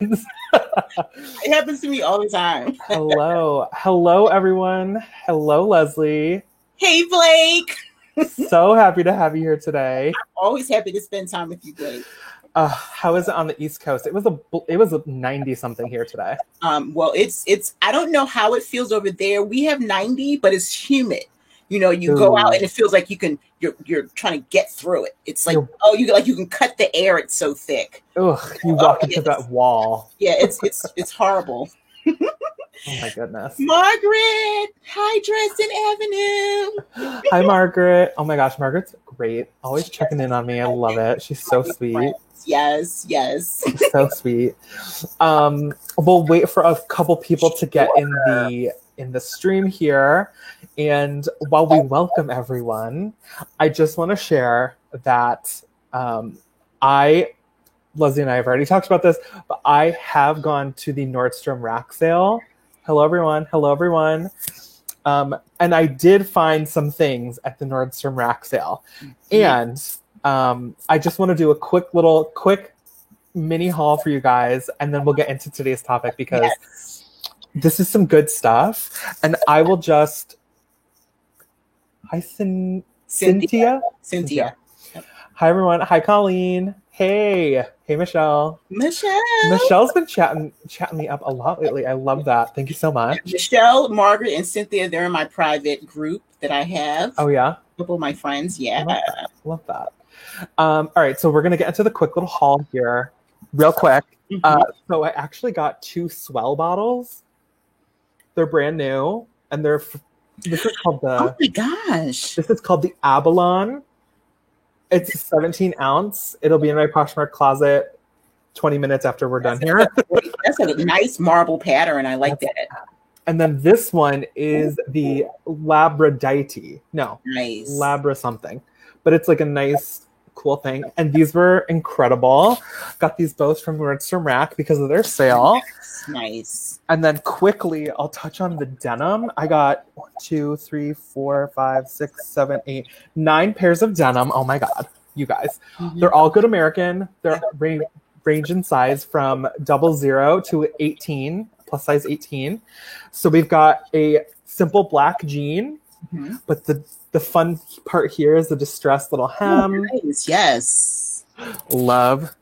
It happens to me all the time. Hello, everyone. Hello, Leslie. Hey, Blake. So happy to have you here today. Always happy to spend time with you, Blake. How is it on the East Coast? It was a 90 something here today. Well, it's I don't know how it feels over there. We have 90, but it's humid. You know, you go out and it feels like you're trying to get through it. It's like, you can cut the air. It's so thick. Ugh, you walk into that wall. Yeah, it's horrible. Oh my goodness. Margaret! Hi, Dresden Avenue! Hi, Margaret. Oh my gosh, Margaret's great. Always checking in on me. I love it. She's so sweet. Yes. She's so sweet. We'll wait for a couple people to get in the stream here. And while we welcome everyone, I just want to share that Leslie and I have already talked about this, but I have gone to the Nordstrom rack sale. Hello, everyone. And I did find some things at the Nordstrom rack sale. And I just want to do a quick mini haul for you guys, and then we'll get into today's topic because this is some good stuff. And I will just... Hi, Cynthia. Hi, everyone. Hi, Colleen. Hey, Michelle. Michelle's been chatting me up a lot lately. I love that. Thank you so much. Michelle, Margaret, and Cynthia, they're in my private group that I have. Oh, yeah? A couple of my friends, yeah. Love that. All right, so we're going to get into the quick little haul here real quick. So I actually got 2 Swell bottles. They're brand new, and this is called oh my gosh. This is called the Abalone. It's 17 ounce. It'll be in my Poshmark closet 20 minutes after we're done here. That's a nice marble pattern. I like that. And then this one is the Labradite. No. Nice. Labra something. But it's like a nice, cool thing. And these were incredible. Got these both from Nordstrom Rack because of their sale. Nice. And then quickly, I'll touch on the denim. I got 1, 2, 3, 4, 5, 6, 7, 8, 9 pairs of denim. Oh my God, you guys. They're all good American. They're range in size from 00 to 18, plus size 18. So we've got a simple black jean, but the fun part here is the distressed little hem. Oh, nice. Yes. Love.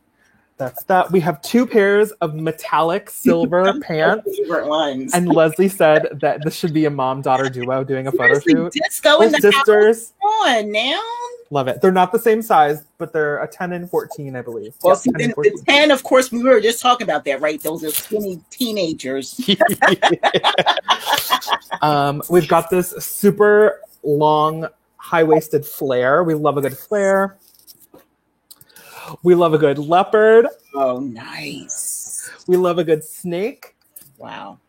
That's that. We have 2 pairs of metallic silver pants. Favorite ones. And Leslie said that this should be a mom-daughter duo doing a photo shoot. Disco in the sisters. House. On now. Love it. They're not the same size, but they're a 10 and 14, I believe. Well, see, the 10, of course, we were just talking about that, right? Those are skinny teenagers. We've got this super long high-waisted flare. We love a good flare. We love a good leopard. Oh, nice. We love a good snake. Wow.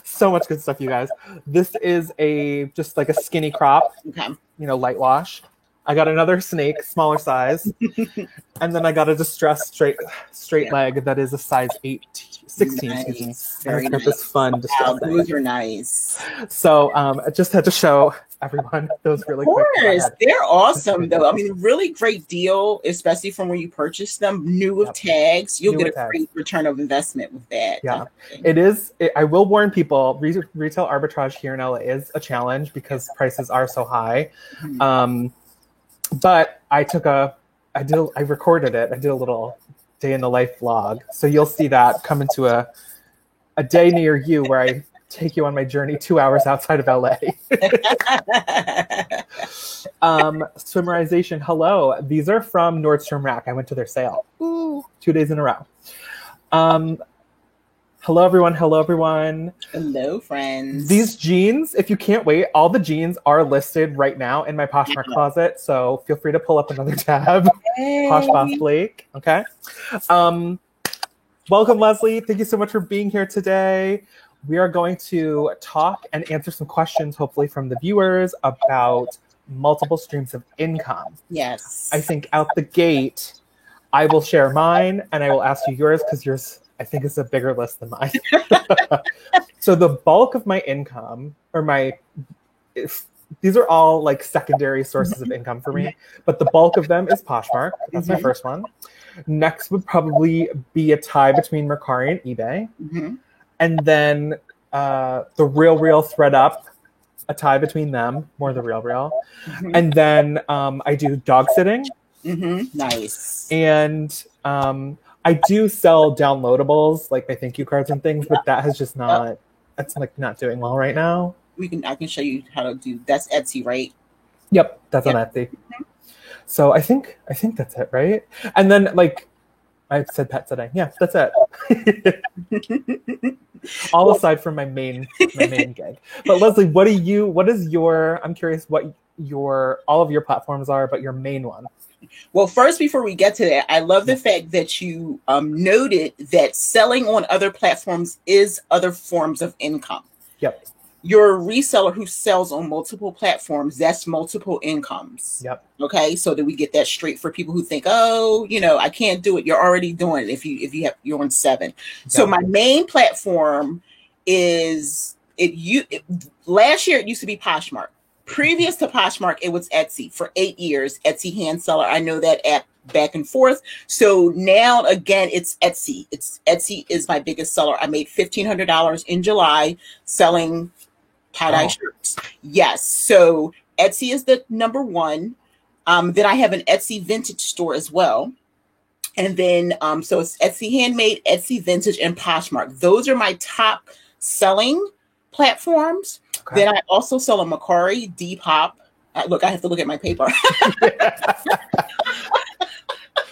So much good stuff, you guys. This is just like a skinny crop, light wash. I got another snake, smaller size. And then I got a distressed straight leg that is a size 16. Nice. Very nice. This fun distressed leg. Those are nice. So I just had to show everyone those really quick. Of course. They're awesome, though. I mean, really great deal, especially from where you purchase them. New with tags. You'll get a great return of investment with that. Yeah. It is. I will warn people, retail arbitrage here in LA is a challenge because prices are so high. But I recorded it. I did a little day in the life vlog. So you'll see that come into a day near you where I take you on my journey 2 hours outside of LA. Swimmerization. Hello. These are from Nordstrom Rack. I went to their sale. 2 days in a row. Hello, everyone. Hello, friends. These jeans, if you can't wait, all the jeans are listed right now in my Poshmark closet. So feel free to pull up another tab. Hey. Posh Boss Blake. Okay. Welcome, Leslie. Thank you so much for being here today. We are going to talk and answer some questions, hopefully from the viewers, about multiple streams of income. Yes. I think out the gate, I will share mine and I will ask you yours because yours, I think, is a bigger list than mine. So the bulk of my income, or my these are all like secondary sources of income for me, but the bulk of them is Poshmark. That's my first one. Next would probably be a tie between Mercari and eBay. And then the Real ThredUp, a tie between them, more the Real. And then I do dog sitting. Nice. And I do sell downloadables, like my thank you cards and things, but that has just not, that's like not doing well right now. I can show you how to do, that's Etsy, right? Yep, that's on Etsy. So I think that's it, right? And then like I said pet sitting. Yeah, that's it. All aside from my main gig. But Leslie, I'm curious what all of your platforms are, but your main one. Well, first, before we get to that, I love the fact that you noted that selling on other platforms is other forms of income. Yep. You're a reseller who sells on multiple platforms. That's multiple incomes. Yep. Okay. So that we get that straight for people who think, oh, I can't do it. You're already doing it you're on 7. Yep. So my main platform is last year it used to be Poshmark. Previous to Poshmark, it was Etsy for 8 years. Etsy hand seller. I know that app back and forth. So now again, it's Etsy. Etsy is my biggest seller. I made $1,500 in July selling tie-dye shirts. Yes. So Etsy is the number one. Then I have an Etsy vintage store as well. And then, so it's Etsy handmade, Etsy vintage, and Poshmark. Those are my top selling platforms. Okay. Then I also sell on Mercari, Depop. Look, I have to look at my paper.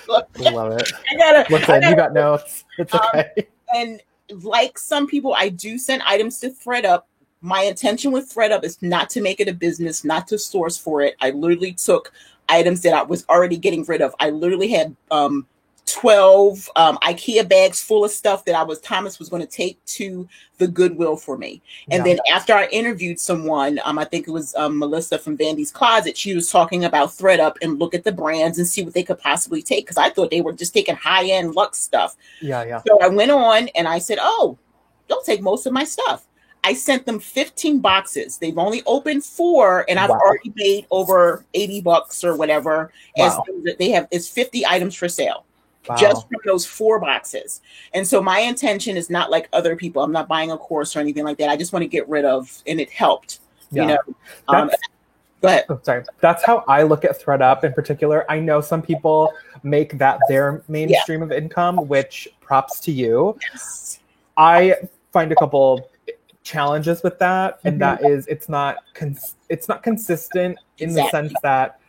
Love it. You got notes. It's okay. And like some people, I do send items to ThredUp. My intention with ThredUp is not to make it a business, not to source for it. I literally took items that I was already getting rid of. I literally had 12 IKEA bags full of stuff that Thomas was going to take to the Goodwill for me. And then after I interviewed someone, I think it was Melissa from Vandy's Closet, she was talking about ThredUp and look at the brands and see what they could possibly take, because I thought they were just taking high-end luxe stuff. So I went on and I said, oh, don't take most of my stuff. I sent them 15 boxes. They've only opened 4, and I've already made over $80 or whatever. As they have, it's 50 items for sale. Just from those 4 boxes. And so my intention is not like other people. I'm not buying a course or anything like that. I just want to get rid of, and it helped. Go ahead. Oh, sorry. That's how I look at ThredUp in particular. I know some people make that their main stream of income, which props to you. Yes. I find a couple challenges with that, and that is it's not consistent in the sense that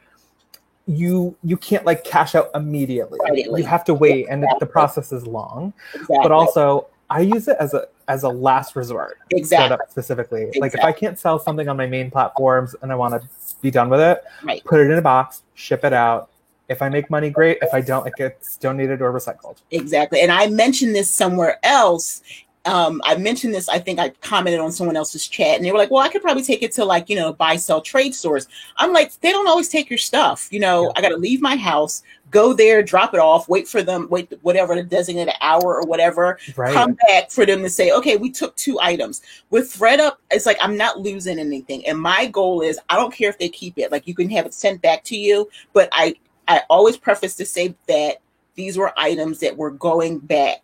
you can't like cash out immediately. You have to wait, and the process is long. But also, I use it as a last resort. Specifically, like if I can't sell something on my main platforms and I want to be done with it, put it in a box, ship it out. If I make money, great. If I don't, it gets donated or recycled. Exactly. And I mentioned this somewhere else. I mentioned this, I think I commented on someone else's chat, and they were like, well, I could probably take it to like, buy, sell, trade stores. I'm like, they don't always take your stuff. I got to leave my house, go there, drop it off, wait whatever the designated hour or whatever, come back for them to say, okay, we took 2 items. With ThredUp, it's like, I'm not losing anything. And my goal is, I don't care if they keep it, like you can have it sent back to you. But I always preface to say that these were items that were going back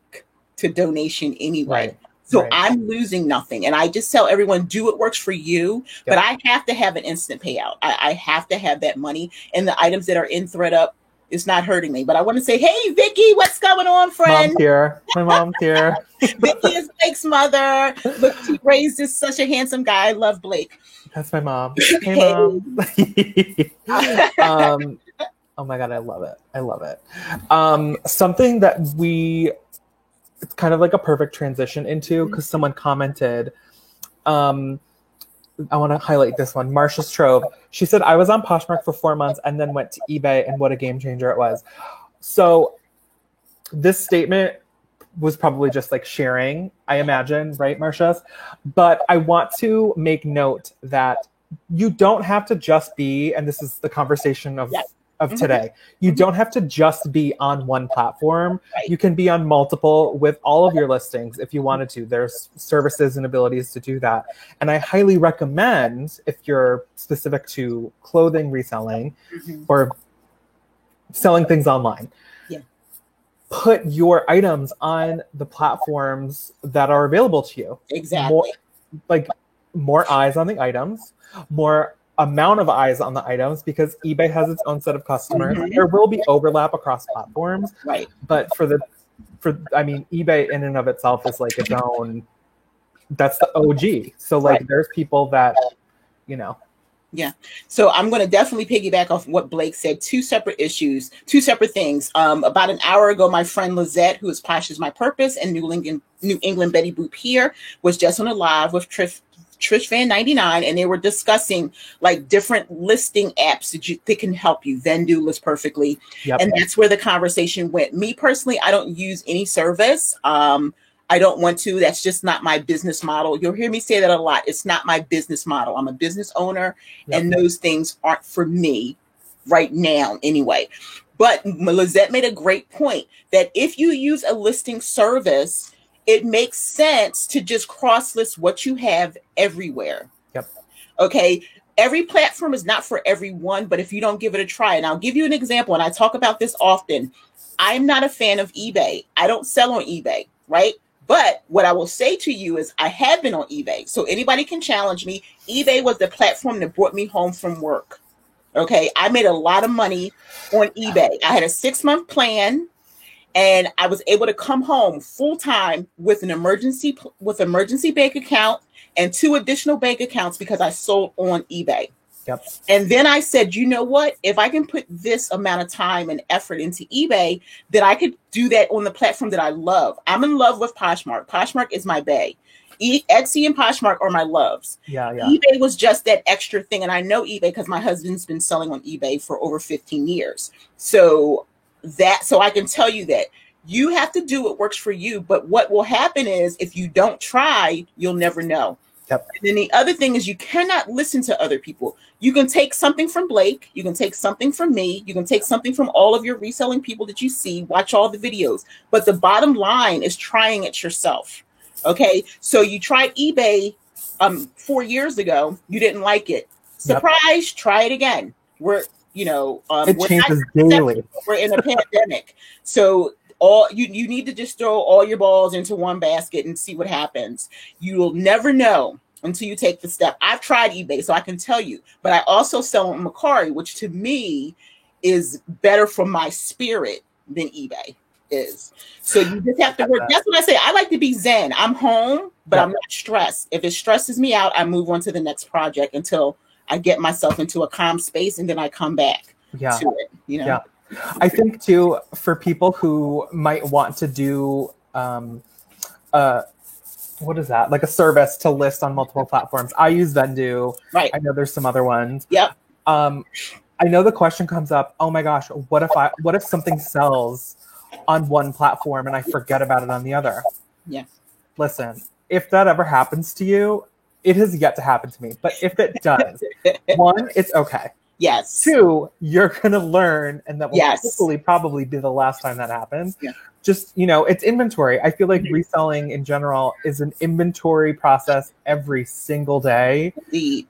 to donation anyway. So I'm losing nothing. And I just tell everyone, do what works for you. But I have to have an instant payout. I have to have that money. And the items that are in ThredUp, it's not hurting me. But I want to say, hey, Vicky, what's going on, friend? Mom's here. My mom's here. Vicky is Blake's mother. Look, she raised this such a handsome guy. I love Blake. That's my mom. Hey, Mom. Oh my God, I love it. I love it. Something that it's kind of like a perfect transition into, because someone commented, I want to highlight this one, Marsha Strove. She said, I was on Poshmark for 4 months and then went to eBay, and what a game changer it was. So this statement was probably just like sharing, I imagine, right, Marsha? But I want to make note that you don't have to just be, and this is the conversation of of today. You don't have to just be on one platform. Right. You can be on multiple with all of your listings if you wanted to. There's services and abilities to do that. And I highly recommend, if you're specific to clothing reselling or selling things online, put your items on the platforms that are available to you. Exactly. More eyes on the items, more amount of eyes on the items, because eBay has its own set of customers. There will be overlap across platforms, right? But eBay in and of itself is like its own. That's the OG. So there's people that, Yeah. So I'm going to definitely piggyback off what Blake said. Two separate issues, two separate things. About an hour ago, my friend Lizette, who is Posh is My Purpose and New England Betty Boop here, was just on a live with Trish Van 99, and they were discussing different listing apps that can help you. Vendoo lists perfectly. Yep. And that's where the conversation went. Me personally, I don't use any service. I don't want to. That's just not my business model. You'll hear me say that a lot. It's not my business model. I'm a business owner, and those things aren't for me right now anyway. But Lizette made a great point that if you use a listing service, it makes sense to just cross-list what you have everywhere. Yep. Okay. Every platform is not for everyone, but if you don't give it a try, and I'll give you an example, and I talk about this often. I'm not a fan of eBay. I don't sell on eBay, right? But what I will say to you is I have been on eBay. So anybody can challenge me. eBay was the platform that brought me home from work. Okay. I made a lot of money on eBay. I had a 6-month plan, and I was able to come home full time with an emergency bank account and 2 additional bank accounts because I sold on eBay. Yep. And then I said, you know what? If I can put this amount of time and effort into eBay, then I could do that on the platform that I love. I'm in love with Poshmark. Poshmark is my bae. Etsy and Poshmark are my loves. Yeah. eBay was just that extra thing. And I know eBay because my husband's been selling on eBay for over 15 years. So I can tell you that you have to do what works for you. But what will happen is if you don't try, you'll never know. Yep. And then the other thing is you cannot listen to other people. You can take something from Blake. You can take something from me. You can take something from all of your reselling people that you see. Watch all the videos. But the bottom line is trying it yourself. Okay. So you tried eBay 4 years ago. You didn't like it. Surprise. Yep. Try it again. It changes daily. We're in a pandemic. So you need to just throw all your balls into one basket and see what happens. You will never know until you take the step. I've tried eBay, so I can tell you, but I also sell on Mercari, which to me is better for my spirit than eBay is. So you just have to work. That's what I say. I like to be zen. I'm home, but I'm not stressed. If it stresses me out, I move on to the next project until I get myself into a calm space, and then I come back to it. Yeah. I think too, for people who might want to do what is that? Like a service to list on multiple platforms. I use Vendoo. Right. I know there's some other ones. Yep. I know the question comes up, oh my gosh, what if something sells on one platform and I forget about it on the other? Yeah. Listen, if that ever happens to you, it has yet to happen to me. But if it does, 1, it's okay. Yes. 2, you're going to learn, and that will hopefully probably be the last time that happens. Yeah. Just, it's inventory. I feel like reselling in general is an inventory process every single day. Indeed.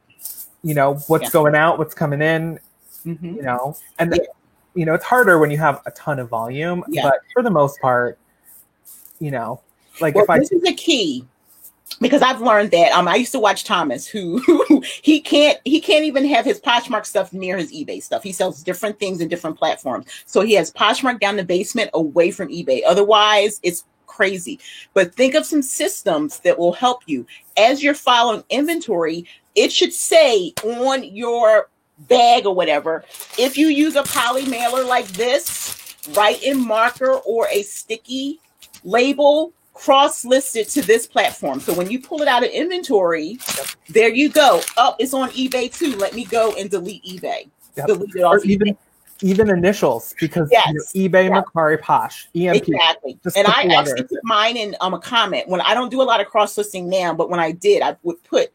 What's going out, what's coming in, and it's harder when you have a ton of volume, but for the most part, this is the key. Because I've learned that I used to watch Thomas, who he can't even have his Poshmark stuff near his eBay stuff. He sells different things in different platforms. So he has Poshmark down the basement away from eBay. Otherwise, it's crazy. But think of some systems that will help you. As you're following inventory, it should say on your bag or whatever, if you use a poly mailer like this, write in marker or a sticky label, cross-list it to this platform. So when you pull it out of inventory, there you go. Oh, it's on eBay too. Let me go and delete eBay. Yep. Delete it off eBay. Even initials, because eBay, Mercari, Posh, EMP. Exactly. And I actually put mine in a comment. When I don't do a lot of cross-listing now, but when I did, I would put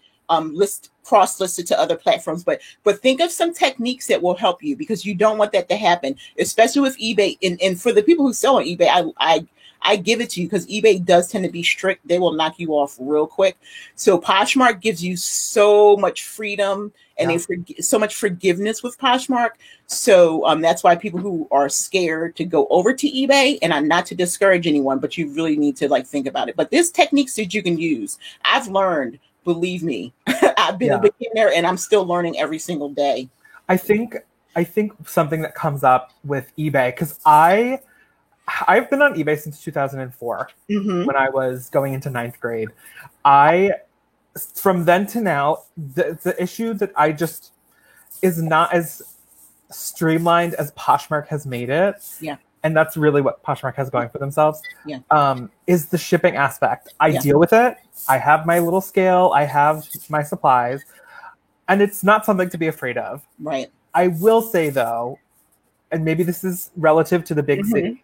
cross-listed to other platforms. But think of some techniques that will help you, because you don't want that to happen, especially with eBay. And for the people who sell on eBay, I give it to you, because eBay does tend to be strict. They will knock you off real quick. So Poshmark gives you so much freedom, and so much forgiveness with Poshmark. So that's why people who are scared to go over to eBay, and I'm not to discourage anyone, but you really need to like think about it. But there's techniques that you can use. I've learned, believe me. I've been a beginner, and I'm still learning every single day. I think something that comes up with eBay, because I've been on eBay since 2004, when I was going into 9th grade. From then to now, the issue that I just is not as streamlined as Poshmark has made it. Yeah. And that's really what Poshmark has going for themselves. Yeah. Is the shipping aspect. I deal with it. I have my little scale. I have my supplies. And it's not something to be afraid of. Right. I will say, though, and maybe this is relative to the big city,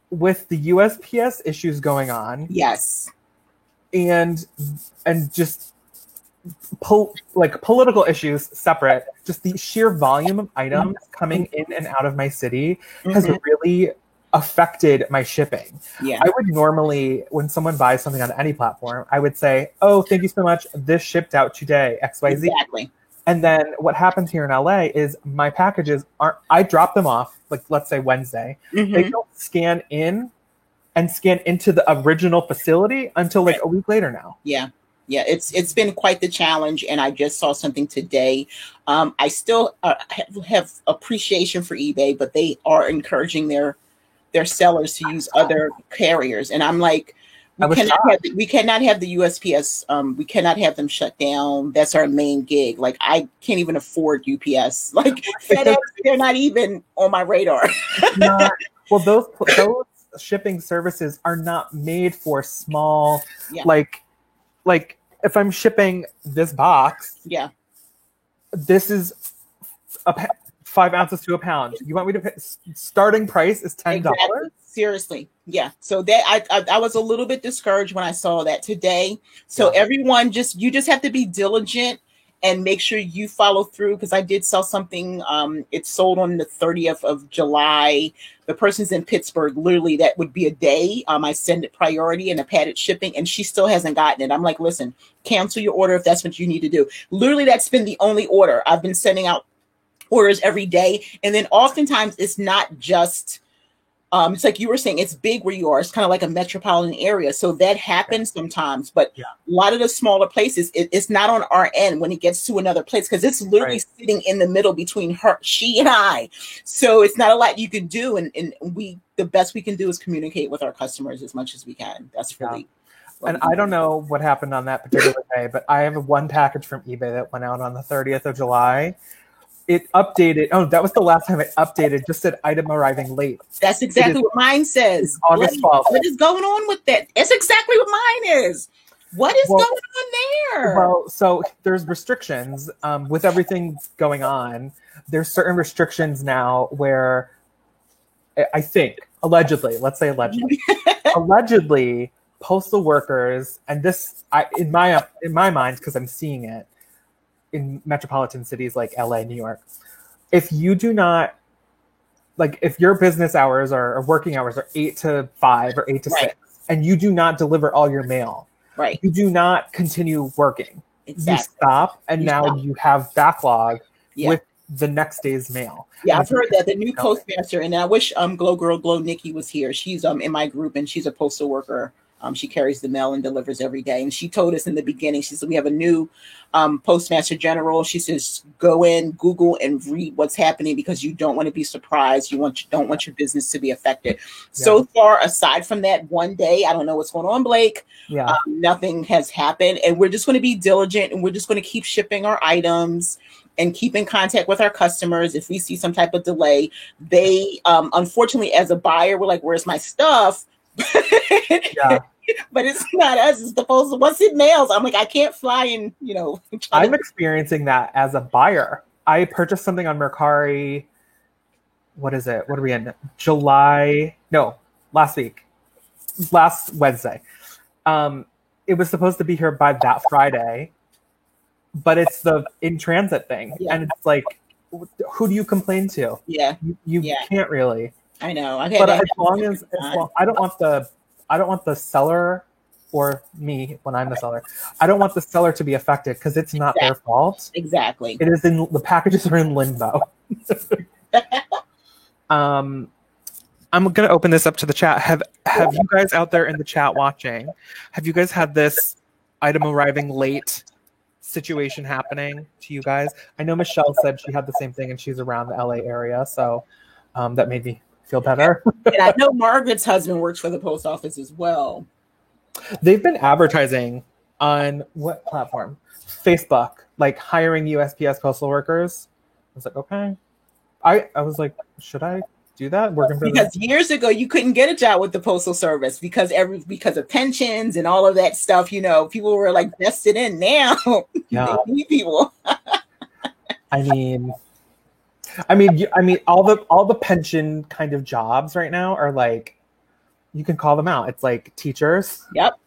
with the USPS issues going on. Yes. And just political issues separate, just the sheer volume of items coming in and out of my city has really affected my shipping. Yeah. I would normally, when someone buys something on any platform, I would say, oh, thank you so much. This shipped out today, XYZ. Exactly. And then what happens here in LA is my packages I drop them off, like let's say Wednesday. They don't scan in and scan into the original facility until like a week later now. Yeah. Yeah, it's been quite the challenge, and I just saw something today. I still have appreciation for eBay, but they are encouraging their sellers to use other carriers, and I'm like, we cannot have the USPS. We cannot have them shut down. That's our main gig. Like, I can't even afford UPS. Like FedEx, they're not even on my radar. Well, those shipping services are not made for small, like if I'm shipping this box, this is 5 ounces to a pound. You want me to pay? Starting price is $10. Exactly. Seriously, yeah. So that I was a little bit discouraged when I saw that today. So everyone, you just have to be diligent and make sure you follow through, because I did sell something. It sold on the 30th of July. The person's in Pittsburgh. Literally, that would be a day. I send it priority and a padded shipping, and she still hasn't gotten it. I'm like, listen, cancel your order if that's what you need to do. Literally, that's been the only order. I've been sending out orders every day. And then oftentimes it's not just, it's like you were saying, it's big where you are. It's kind of like a metropolitan area. So that happens sometimes, but a lot of the smaller places, it's not on our end when it gets to another place, because it's literally sitting in the middle between she and I. So it's not a lot you can do. And the best we can do is communicate with our customers as much as we can. That's really. And I don't know what happened on that particular day, but I have one package from eBay that went out on the 30th of July. It updated. Oh, that was the last time it updated. Just said item arriving late. That's exactly what mine says. August 12th. What is going on with that? It's exactly what mine is. What is going on there? Well, so there's restrictions with everything going on. There's certain restrictions now where I think allegedly, let's say allegedly, postal workers, and this in my mind, because I'm seeing it in metropolitan cities like LA, New York, if you do not, like, if your business hours or working hours are 8 to 5 or 8 to 6, and you do not deliver all your mail, you do not continue working. You stop, and now you have backlog with the next day's mail. Yeah, I've heard that. The new postmaster, and I wish Glow Girl Glow Nikki was here. She's in my group, and she's a postal worker. She carries the mail and delivers every day. And she told us in the beginning, she said, we have a new postmaster general. She says, go in, Google, and read what's happening, because you don't want to be surprised. You don't want your business to be affected. So far, aside from that one day, I don't know what's going on, Blake. Nothing has happened. And we're just going to be diligent, and we're just going to keep shipping our items and keep in contact with our customers. If we see some type of delay, they, unfortunately, as a buyer, we're like, where's my stuff? But it's not us. It's the postal. Once it mails, I'm like, I can't fly and, I'm experiencing that as a buyer. I purchased something on Mercari. What is it? What are we in? July? No, last week. Last Wednesday. it was supposed to be here by that Friday, but it's the in transit thing. Yeah. And it's like, who do you complain to? Yeah. You can't really. I know. But as long as I don't want the seller or me when I'm the seller. I don't want the seller to be affected because it's not their fault. Exactly. It is the packages are in limbo. I'm gonna open this up to the chat. Have you guys out there in the chat watching? Have you guys had this item arriving late situation happening to you guys? I know Michelle said she had the same thing and she's around the LA area, so that made me feel better. And I know Margaret's husband works for the post office as well. They've been advertising on what platform? Facebook, like hiring USPS postal workers. I was like, okay. I was like, should I do that? Working for because years ago you couldn't get a job with the postal service because of pensions and all of that stuff. You know, people were like vested in. Now yeah. They need people. I mean, all the pension kind of jobs right now are like, you can call them out. It's like teachers, yep,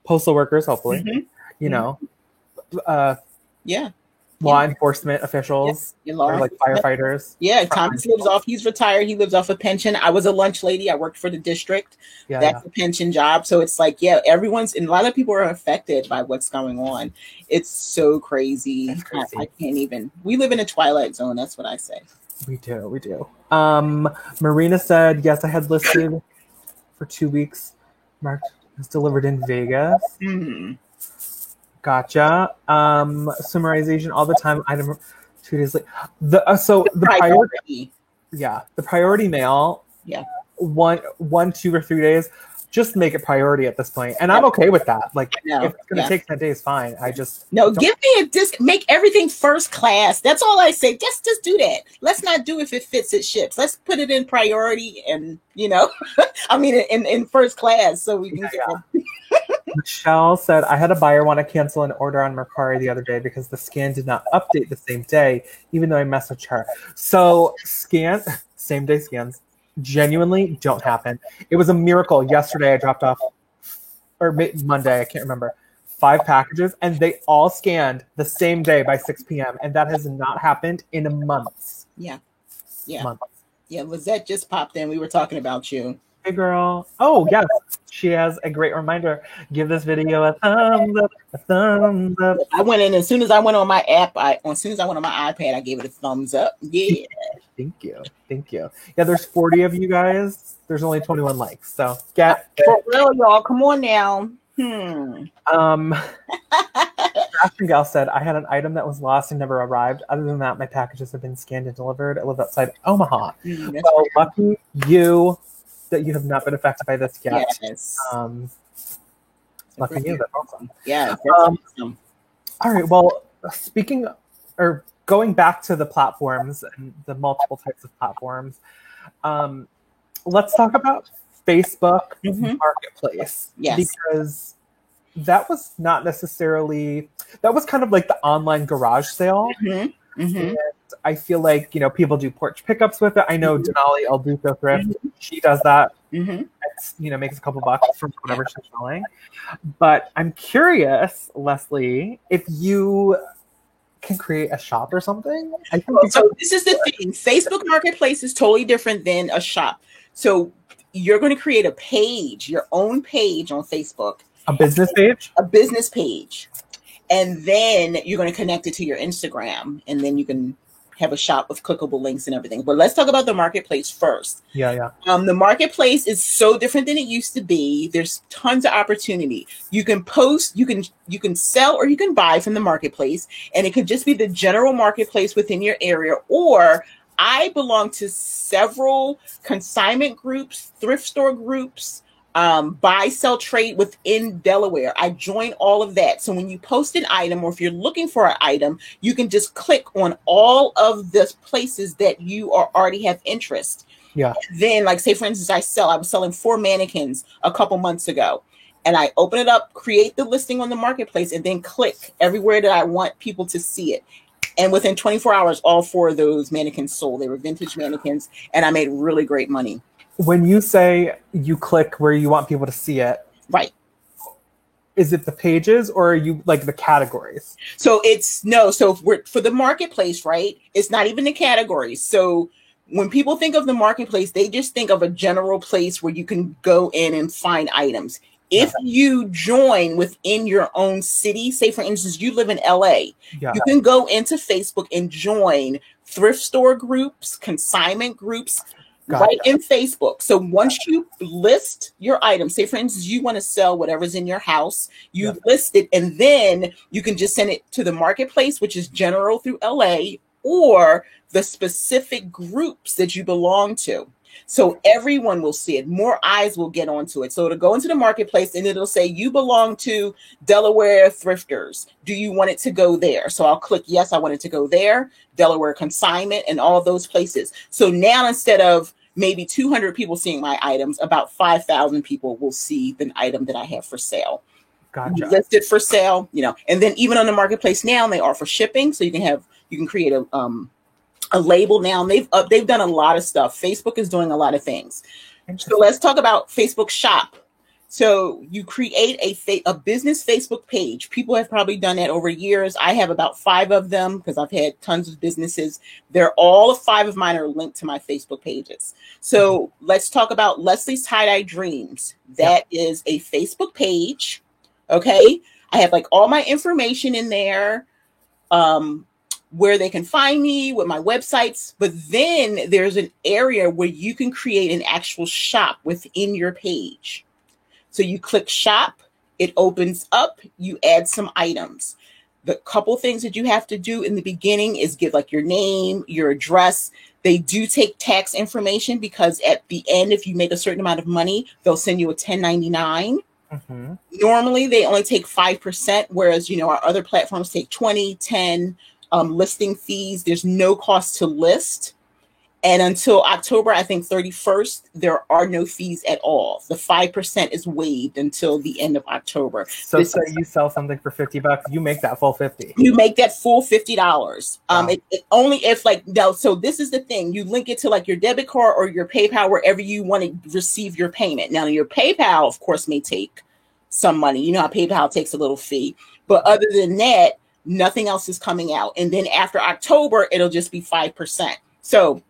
postal workers, hopefully, you know, law enforcement officials, or like firefighters. Yeah, Thomas lives off. He's retired. He lives off a pension. I was a lunch lady. I worked for the district. That's a pension job. So it's like, everyone's, and a lot of people are affected by what's going on. It's so crazy. I can't even. We live in a twilight zone. That's what I say. We do. Marina said, yes, I had listed for 2 weeks. Marked was delivered in Vegas. Gotcha. Summarization all the time. Item 2 days late. The priority. Yeah, the priority mail. Yeah. 1, 2, or 3 days. Just make it priority at this point, and I'm okay with that. Like, if it's going to take 10 days, fine. I just give me a disc. Make everything first class. That's all I say. Just do that. Let's not do if it fits it ships. Let's put it in priority, and I mean, in first class, so we can. Michelle said, I had a buyer want to cancel an order on Mercari the other day because the scan did not update the same day, even though I messaged her. So same day scans genuinely don't happen. It was a miracle. Yesterday I dropped off, or Monday, I can't remember, 5 packages, and they all scanned the same day by 6 p.m. And that has not happened in months. Yeah. Months. Yeah, Lizette just popped in. We were talking about you. Hey, girl. Oh, yes. She has a great reminder. Give this video a thumbs up, a thumbs up. I went in as soon as I went on my app. As soon as I went on my iPad, I gave it a thumbs up. Yeah. Thank you. Yeah, there's 40 of you guys. There's only 21 likes. So for real, y'all. Come on now. Ashton Gal said, I had an item that was lost and never arrived. Other than that, my packages have been scanned and delivered. I live outside Omaha. Well, lucky you that you have not been affected by this yet. Yes. Lucky you. That's awesome. Yeah. That's awesome. All right. Well, going back to the platforms and the multiple types of platforms, let's talk about Facebook Marketplace. Yes. Because that was not necessarily, that was kind of like the online garage sale. And I feel like, people do porch pickups with it. I know Denali El Duco Thrift, she does that. It's, makes a couple bucks from whatever she's selling. But I'm curious, Leslie, if you can create a shop or something. So this is the thing. Facebook Marketplace is totally different than a shop. So you're going to create a page, your own page on Facebook. A business page? A business page. And then you're going to connect it to your Instagram, and then you can have a shop with clickable links and everything. But let's talk about the marketplace first. Yeah. The marketplace is so different than it used to be. There's tons of opportunity. You can post, you can sell, or you can buy from the marketplace, and it could just be the general marketplace within your area. Or I belong to several consignment groups, thrift store groups, buy, sell, trade within Delaware. I join all of that. So when you post an item, or if you're looking for an item, you can just click on all of the places that you already have interest. Yeah. Then, like, say, for instance, I was selling 4 mannequins a couple months ago, and I open it up, create the listing on the marketplace, and then click everywhere that I want people to see it. And within 24 hours, all 4 of those mannequins sold. They were vintage mannequins, and I made really great money. When you say you click where you want people to see it, right? Is it the pages or are you like the categories? So it's no. So for the marketplace, right? It's not even the categories. So when people think of the marketplace, they just think of a general place where you can go in and find items. If you join within your own city, say for instance, you live in LA, you can go into Facebook and join thrift store groups, consignment groups, right in Facebook. So once you list your item, say for instance, you want to sell whatever's in your house, you list it, and then you can just send it to the marketplace, which is general through LA, or the specific groups that you belong to. So everyone will see it. More eyes will get onto it. So it'll go into the marketplace and it'll say, you belong to Delaware Thrifters. Do you want it to go there? So I'll click, yes, I want it to go there, Delaware Consignment, and all those places. So now instead of maybe 200 people seeing my items, about 5,000 people will see the item that I have for sale. Gotcha. Listed for sale, and then even on the marketplace now, they offer shipping. So you can create a label now. And they've done a lot of stuff. Facebook is doing a lot of things. So let's talk about Facebook Shop. So you create a business Facebook page. People have probably done that over years. I have about 5 of them because I've had tons of businesses. All 5 of mine are linked to my Facebook pages. So let's talk about Leslie's Tie-Dye Dreams. That is a Facebook page. Okay. I have like all my information in there. Where they can find me with my websites, but then there's an area where you can create an actual shop within your page. So you click shop, it opens up, you add some items. The couple things that you have to do in the beginning is give like your name, your address. They do take tax information because at the end, if you make a certain amount of money, they'll send you a 1099. Normally they only take 5%, whereas, our other platforms take 20, 10, listing fees. There's no cost to list. And until October, I think 31st, there are no fees at all. The 5% is waived until the end of October. So say you sell something for $50, you make that full 50. You make that full $50. Wow. It only if so this is the thing. You link it to like your debit card or your PayPal, wherever you want to receive your payment. Now your PayPal, of course, may take some money. You know how PayPal takes a little fee. But other than that, nothing else is coming out. And then after October, it'll just be 5%. So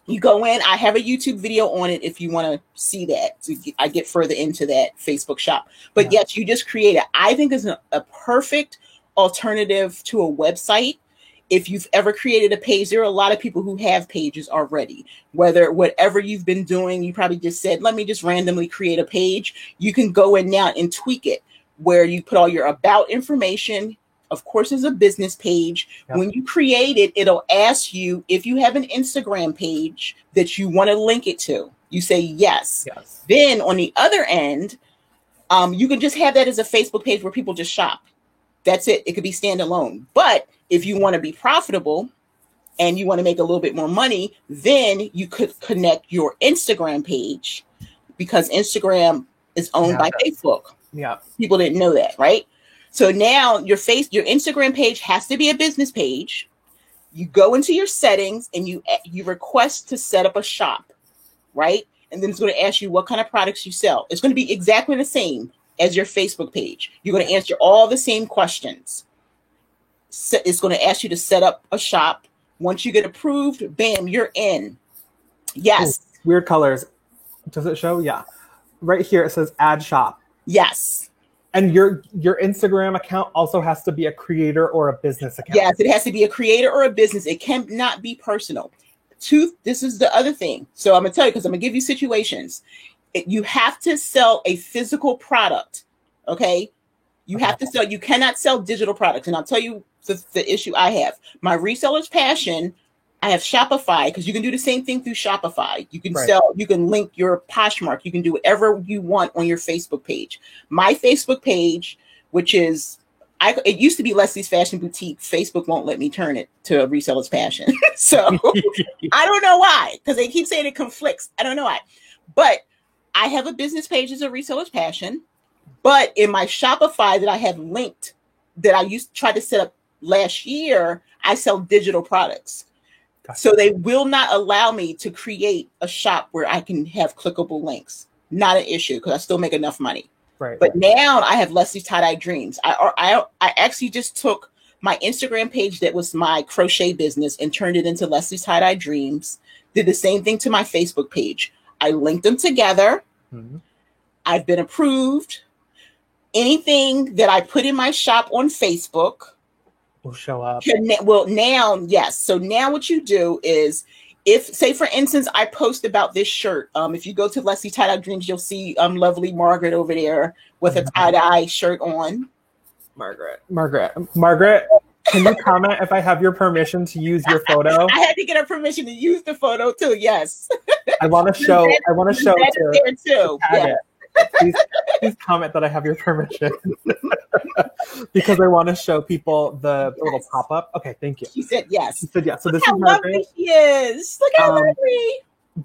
you go in, I have a YouTube video on it if you want to see that. So I get further into that Facebook shop. But yes, you just create it. I think it's a perfect alternative to a website. If you've ever created a page, there are a lot of people who have pages already. Whatever you've been doing, you probably just said, let me just randomly create a page. You can go in now and tweak it where you put all your about information. Of course, it's a business page. When you create it, it'll ask you if you have an Instagram page that you want to link it to. You say yes. Then on the other end, you can just have that as a Facebook page where people just shop. That's it. It could be standalone. But if you want to be profitable and you want to make a little bit more money, then you could connect your Instagram page because Instagram is owned by Facebook. People didn't know that, right? So now your Instagram page has to be a business page. You go into your settings and you request to set up a shop, right? And then it's going to ask you what kind of products you sell. It's going to be exactly the same as your Facebook page. You're going to answer all the same questions. It's going to ask you to set up a shop. Once you get approved, bam, you're in. Yes. Ooh, weird colors. Does it show? Yeah. Right here it says add shop. Yes. And your Instagram account also has to be a creator or a business account. Yes, it has to be a creator or a business. It cannot be personal. This is the other thing. So I'm going to tell you, because I'm going to give you situations. You have to sell a physical product, okay? You cannot sell digital products. And I'll tell you the issue I have. My reseller's passion, I have Shopify, because you can do the same thing through Shopify. You can you can link your Poshmark. You can do whatever you want on your Facebook page. My Facebook page, which is, it used to be Leslie's Fashion Boutique. Facebook won't let me turn it to a reseller's passion. So I don't know why, because they keep saying it conflicts. I don't know why. But I have a business page as a reseller's passion. But in my Shopify that I have linked, that I tried to set up last year, I sell digital products. So they will not allow me to create a shop where I can have clickable links. Not an issue, because I still make enough money. Right. But now I have Leslie's Tie-Dye Dreams. I actually just took my Instagram page that was my crochet business and turned it into Leslie's Tie-Dye Dreams. Did the same thing to my Facebook page. I linked them together. Mm-hmm. I've been approved. Anything that I put in my shop on Facebook will show up. Well, now, yes. So now what you do is, if, say, for instance, I post about this shirt. If you go to Leslie Tie-Dye Dreams, you'll see lovely Margaret over there with a tie-dye shirt on. Margaret, can you comment if I have your permission to use your photo? I had to get her permission to use the photo too. Yes. I want to show. I want to show it too. Yeah. Please comment that I have your permission because I want to show people the little pop-up. Okay, thank you. She said yes. She said yes. So Look this how is lovely she is. Look how lovely.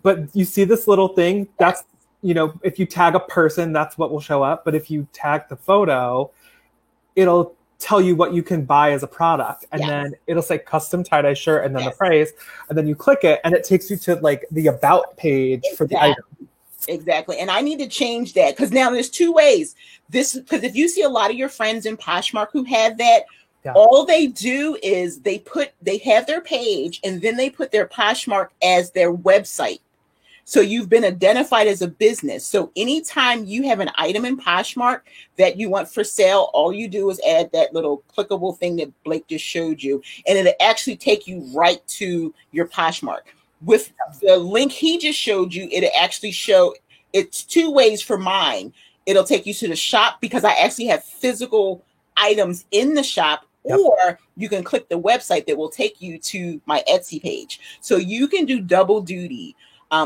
But you see this little thing? That's, if you tag a person, that's what will show up. But if you tag the photo, it'll tell you what you can buy as a product. And then it'll say custom tie-dye shirt and then the price. And then you click it and it takes you to like the about page for the item. Exactly. And I need to change that because now there's two ways. Because if you see a lot of your friends in Poshmark who have that, all they do is they have their page and then they put their Poshmark as their website. So you've been identified as a business. So anytime you have an item in Poshmark that you want for sale, all you do is add that little clickable thing that Blake just showed you, and it'll actually take you right to your Poshmark. With the link he just showed you, it'll actually show, it's two ways for mine. It'll take you to the shop because I actually have physical items in the shop, or you can click the website that will take you to my Etsy page. So you can do double duty.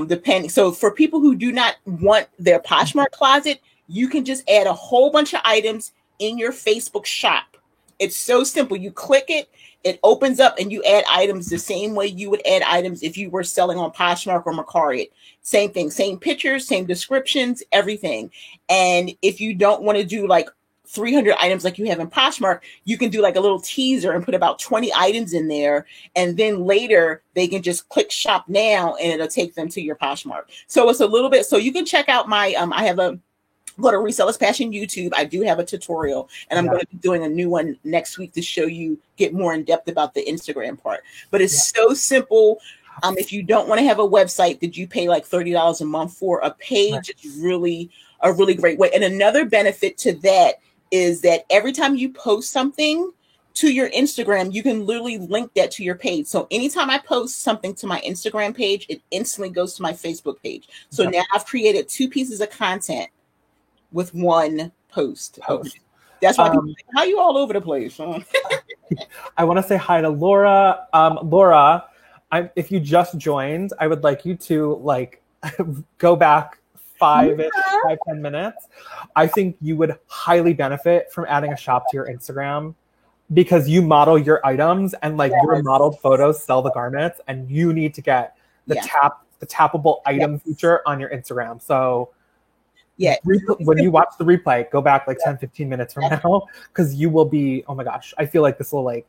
Depending. So for people who do not want their Poshmark closet, you can just add a whole bunch of items in your Facebook shop. It's so simple. You click it, it opens up, and you add items the same way you would add items if you were selling on Poshmark or Mercari. Same thing, same pictures, same descriptions, everything. And if you don't want to do like 300 items like you have in Poshmark, you can do like a little teaser and put about 20 items in there. And then later they can just click shop now and it'll take them to your Poshmark. So it's a little bit, so you can check out my, I have a, go to Resellers Passion YouTube. I do have a tutorial and I'm going to be doing a new one next week to show you, get more in depth about the Instagram part, but it's so simple. If you don't want to have a website that you pay like $30 a month for, a page is really a really great way. And another benefit to that is that every time you post something to your Instagram, you can literally link that to your page. So anytime I post something to my Instagram page, it instantly goes to my Facebook page. So now I've created 2 pieces of content with one post. That's why people say, how are you all over the place? Huh? I want to say hi to Laura. Laura, if you just joined, I would like you to go back 5-10 minutes. I think you would highly benefit from adding a shop to your Instagram because you model your items and your modeled photos sell the garments, and you need to get the tappable item feature on your Instagram. So when you watch the replay, go back 10-15 minutes from now, because you will be, oh my gosh, I feel like this will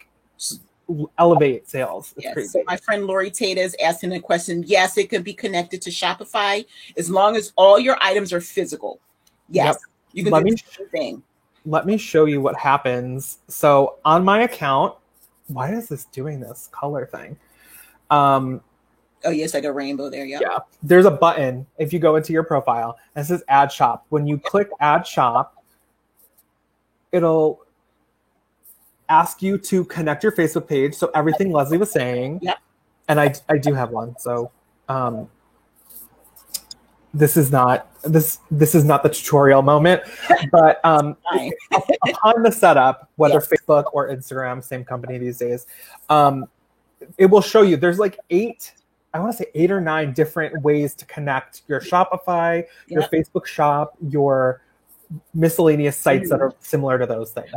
elevate sales. It's crazy. So my friend Lori Tate is asking a question. Yes, it can be connected to Shopify as long as all your items are physical. Yes, you can do the thing. Let me show you what happens. So on my account, why is this doing this color thing? Oh, yes, like a rainbow there. Yeah. There's a button if you go into your profile and it says Add Shop. When you click Add Shop, it'll ask you to connect your Facebook page. So everything Leslie was saying, and I do have one. So this is not the tutorial moment, but upon the setup, whether Facebook or Instagram, same company these days, it will show you there's 8 or 9 different ways to connect your Shopify, your Facebook shop, your miscellaneous sites that are similar to those things.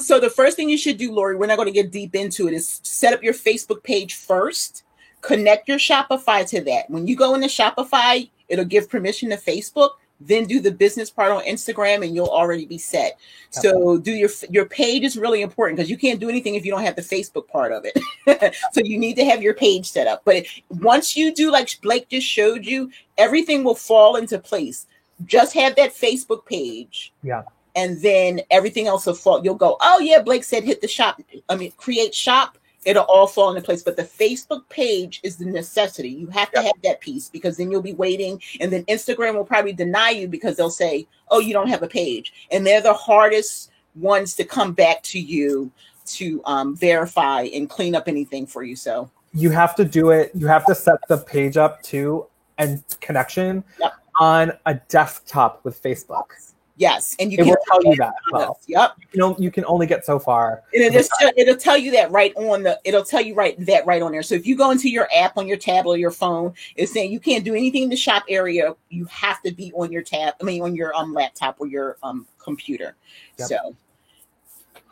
So the first thing you should do, Lori, we're not going to get deep into it, is set up your Facebook page first, connect your Shopify to that. When you go into Shopify, it'll give permission to Facebook, then do the business part on Instagram and you'll already be set. So do your page is really important because you can't do anything if you don't have the Facebook part of it. So you need to have your page set up. But once you do, like Blake just showed you, everything will fall into place. just have that Facebook page. Yeah. And then everything else will fall. You'll go, oh yeah, Blake said hit the shop. Create shop. It'll all fall into place. But the Facebook page is the necessity. You have to have that piece, because then you'll be waiting. And then Instagram will probably deny you because they'll say, oh, you don't have a page. And they're the hardest ones to come back to you to verify and clean up anything for you. So you have to do it. You have to set the page up too and connection on a desktop with Facebook. Yes, and it will tell you that. Well. Yep. You can only get so far. And it'll tell you that right on there. So if you go into your app on your tablet or your phone, it's saying you can't do anything in the shop area. You have to be on your on your laptop or your computer. Yep. So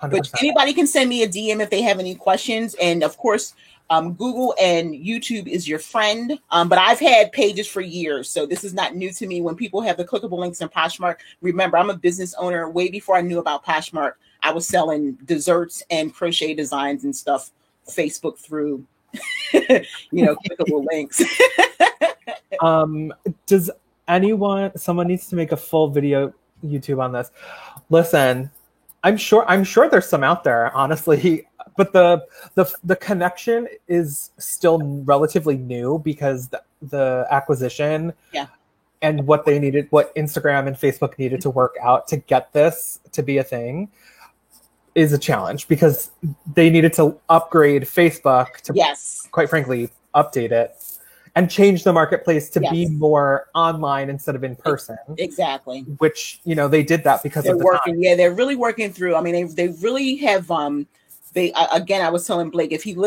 100%. But anybody can send me a DM if they have any questions. And of course, Google and YouTube is your friend. But I've had pages for years, so this is not new to me. When people have the clickable links in Poshmark, remember, I'm a business owner. Way before I knew about Poshmark, I was selling desserts and crochet designs and stuff, Facebook through, clickable links. Does someone needs to make a full video YouTube on this. Listen, I'm sure there's some out there, honestly. But the connection is still relatively new, because the acquisition and what Instagram and Facebook needed to work out to get this to be a thing is a challenge, because they needed to upgrade Facebook to, quite frankly, update it and change the marketplace to be more online instead of in person. Exactly. Which, they did that because they're of the working. time. Yeah, they're really working through. I mean, they really have. I was telling Blake, if you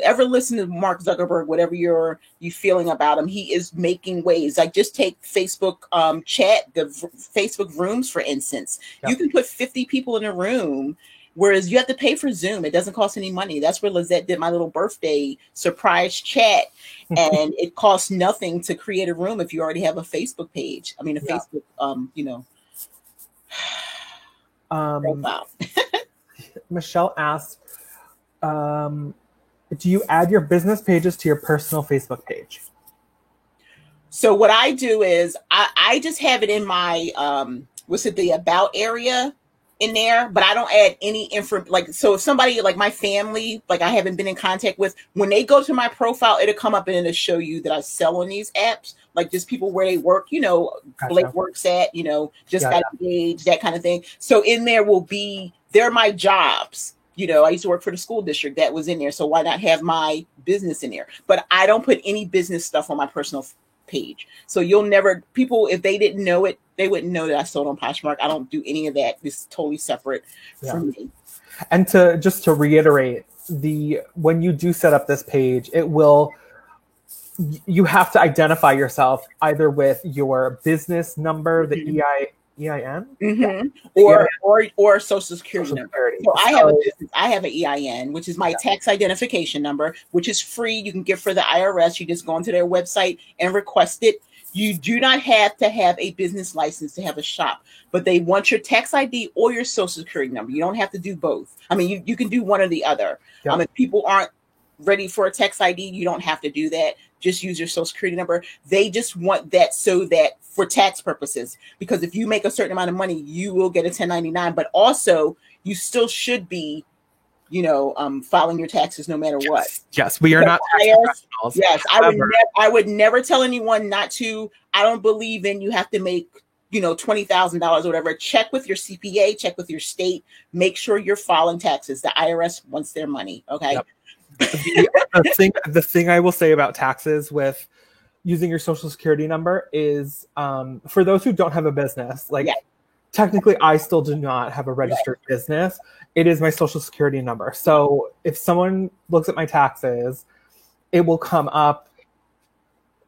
ever listen to Mark Zuckerberg, whatever you feeling about him, he is making waves. Like, just take Facebook chat, the Facebook rooms, for instance. Yep. You can put 50 people in a room, whereas you have to pay for Zoom. It doesn't cost any money. That's where Lizette did my little birthday surprise chat. And it costs nothing to create a room if you already have a Facebook page. I mean, Facebook, profile. Michelle asked, do you add your business pages to your personal Facebook page? So what I do is I just have it in my, the about area in there, but I don't add any info. Like, so if somebody, like my family, like I haven't been in contact with, when they go to my profile, it'll come up and it'll show you that I sell on these apps, like just people where they work, Gotcha. Blake works at, just got engaged, that kind of thing. So in there they're my jobs. I used to work for the school district, that was in there. So why not have my business in there? But I don't put any business stuff on my personal page. So people, if they didn't know it, they wouldn't know that I sold on Poshmark. I don't do any of that. It's totally separate from me. And to reiterate, when you do set up this page, you have to identify yourself either with your business number, the EIN, or social security number. So I have an EIN, which is my tax identification number, which is free. You can get for the IRS. You just go onto their website and request it. You do not have to have a business license to have a shop, but they want your tax ID or your social security number. You don't have to do both. I mean, you can do one or the other. Yeah. If people aren't ready for a tax ID, you don't have to do that. Just use your social security number. They just want that so that for tax purposes, because if you make a certain amount of money, you will get a 1099, but also you still should be, filing your taxes no matter what. Yes, we are not tax professionals. Yes, I would never tell anyone not to. I don't believe in you have to make, $20,000 or whatever. Check with your CPA, check with your state, make sure you're filing taxes. The IRS wants their money. Okay. Yep. The thing I will say about taxes with using your social security number is, for those who don't have a business, technically I still do not have a registered business. It is my social security number. So if someone looks at my taxes, it will come up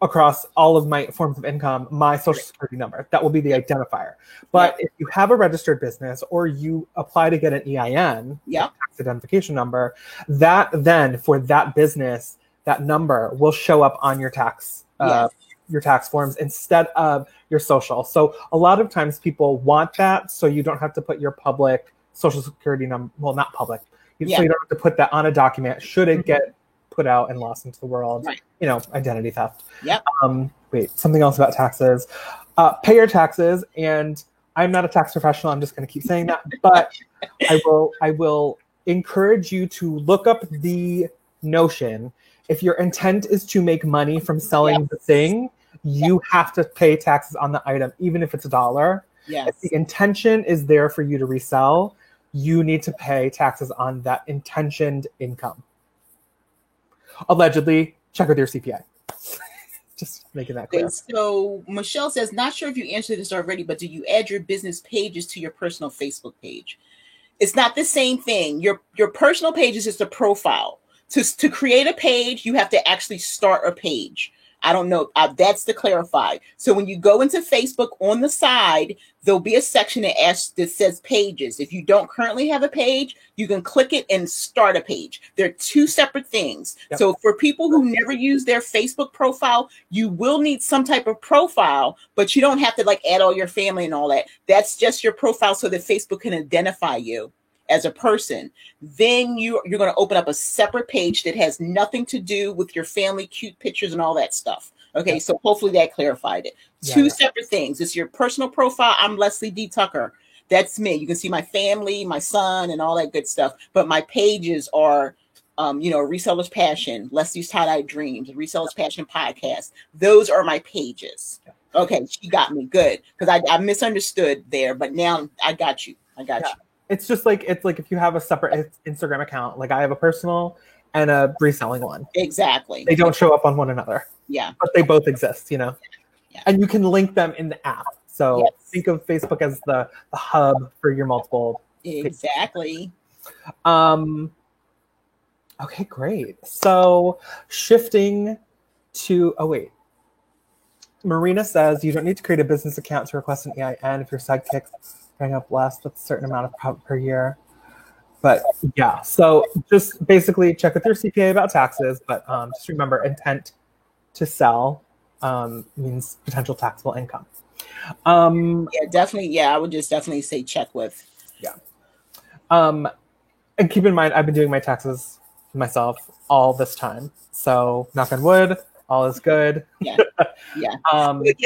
across all of my forms of income, my social security number. That will be the identifier. But if you have a registered business or you apply to get an EIN, tax identification number, that then for that business, that number will show up on your tax forms instead of your social. So a lot of times people want that, so you don't have to put your public social security number, well, not public, so you don't have to put that on a document should it get put out and lost into the world. Right. Identity theft. Yep. Wait, something else about taxes. Pay your taxes, and I'm not a tax professional. I'm just going to keep saying that, but I will encourage you to look up the notion. If your intent is to make money from selling the thing, you have to pay taxes on the item, even if it's $1. Yes. If the intention is there for you to resell, you need to pay taxes on that intentioned income. Allegedly, check with your CPA. Just making that clear. So Michelle says, not sure if you answered this already, but do you add your business pages to your personal Facebook page? It's not the same thing. Your personal page is just a profile. To create a page, you have to actually start a page. I don't know. That's to clarify. So when you go into Facebook, on the side, there'll be a section that says pages. If you don't currently have a page, you can click it and start a page. They're two separate things. Yep. So for people who never use their Facebook profile, you will need some type of profile, but you don't have to like add all your family and all that. That's just your profile so that Facebook can identify you as a person. Then you're going to open up a separate page that has nothing to do with your family, cute pictures and all that stuff. Okay, yeah. So hopefully that clarified it. Yeah, two separate things. It's your personal profile. I'm Leslie D. Tucker. That's me. You can see my family, my son, and all that good stuff. But my pages are, Reseller's Passion, Leslie's Tie-Dye Dreams, Reseller's Passion Podcast. Those are my pages. Okay, she got me. Good. Because I misunderstood there, but now I got you. I got you. It's just like if you have a separate Instagram account, like I have a personal and a reselling one. Exactly. They don't show up on one another. Yeah. But they both exist, Yeah. And you can link them in the app. So think of Facebook as the hub for your multiple. Exactly. Okay, great. So shifting to, Marina says you don't need to create a business account to request an EIN if your sidekicks bring up less with a certain amount of profit per year. But yeah, so just basically check with your CPA about taxes, but just remember intent to sell means potential taxable income. Definitely. Yeah, I would just definitely say check with. Yeah. And keep in mind, I've been doing my taxes myself all this time. So knock on wood, all is good. Yeah.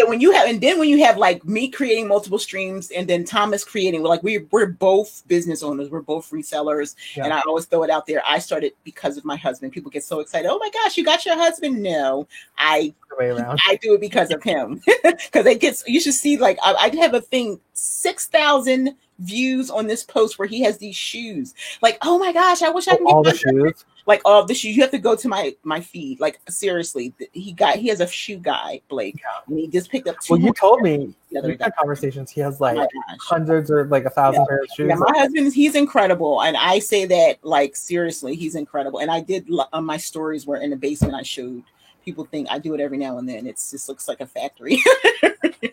When you have like me creating multiple streams and then Thomas creating, we're both business owners, we're both resellers. Yeah. And I always throw it out there. I started because of my husband. People get so excited. Oh my gosh, you got your husband? No, I do it because of him. Because you should see, like, I have a thing, 6,000 views on this post where he has these shoes. Like, oh my gosh, I wish I could get all the shoes. Like all of the shoes. You have to go to my feed. Like seriously, he has a shoe guy, Blake, and he just picked up two. Well, you told me we've had conversations. He has like hundreds or like 1,000 pairs of shoes. Yeah, my husband, he's incredible, and I say that like seriously, he's incredible. And I did my stories were in the basement. I showed people think I do it every now and then. It just looks like a factory.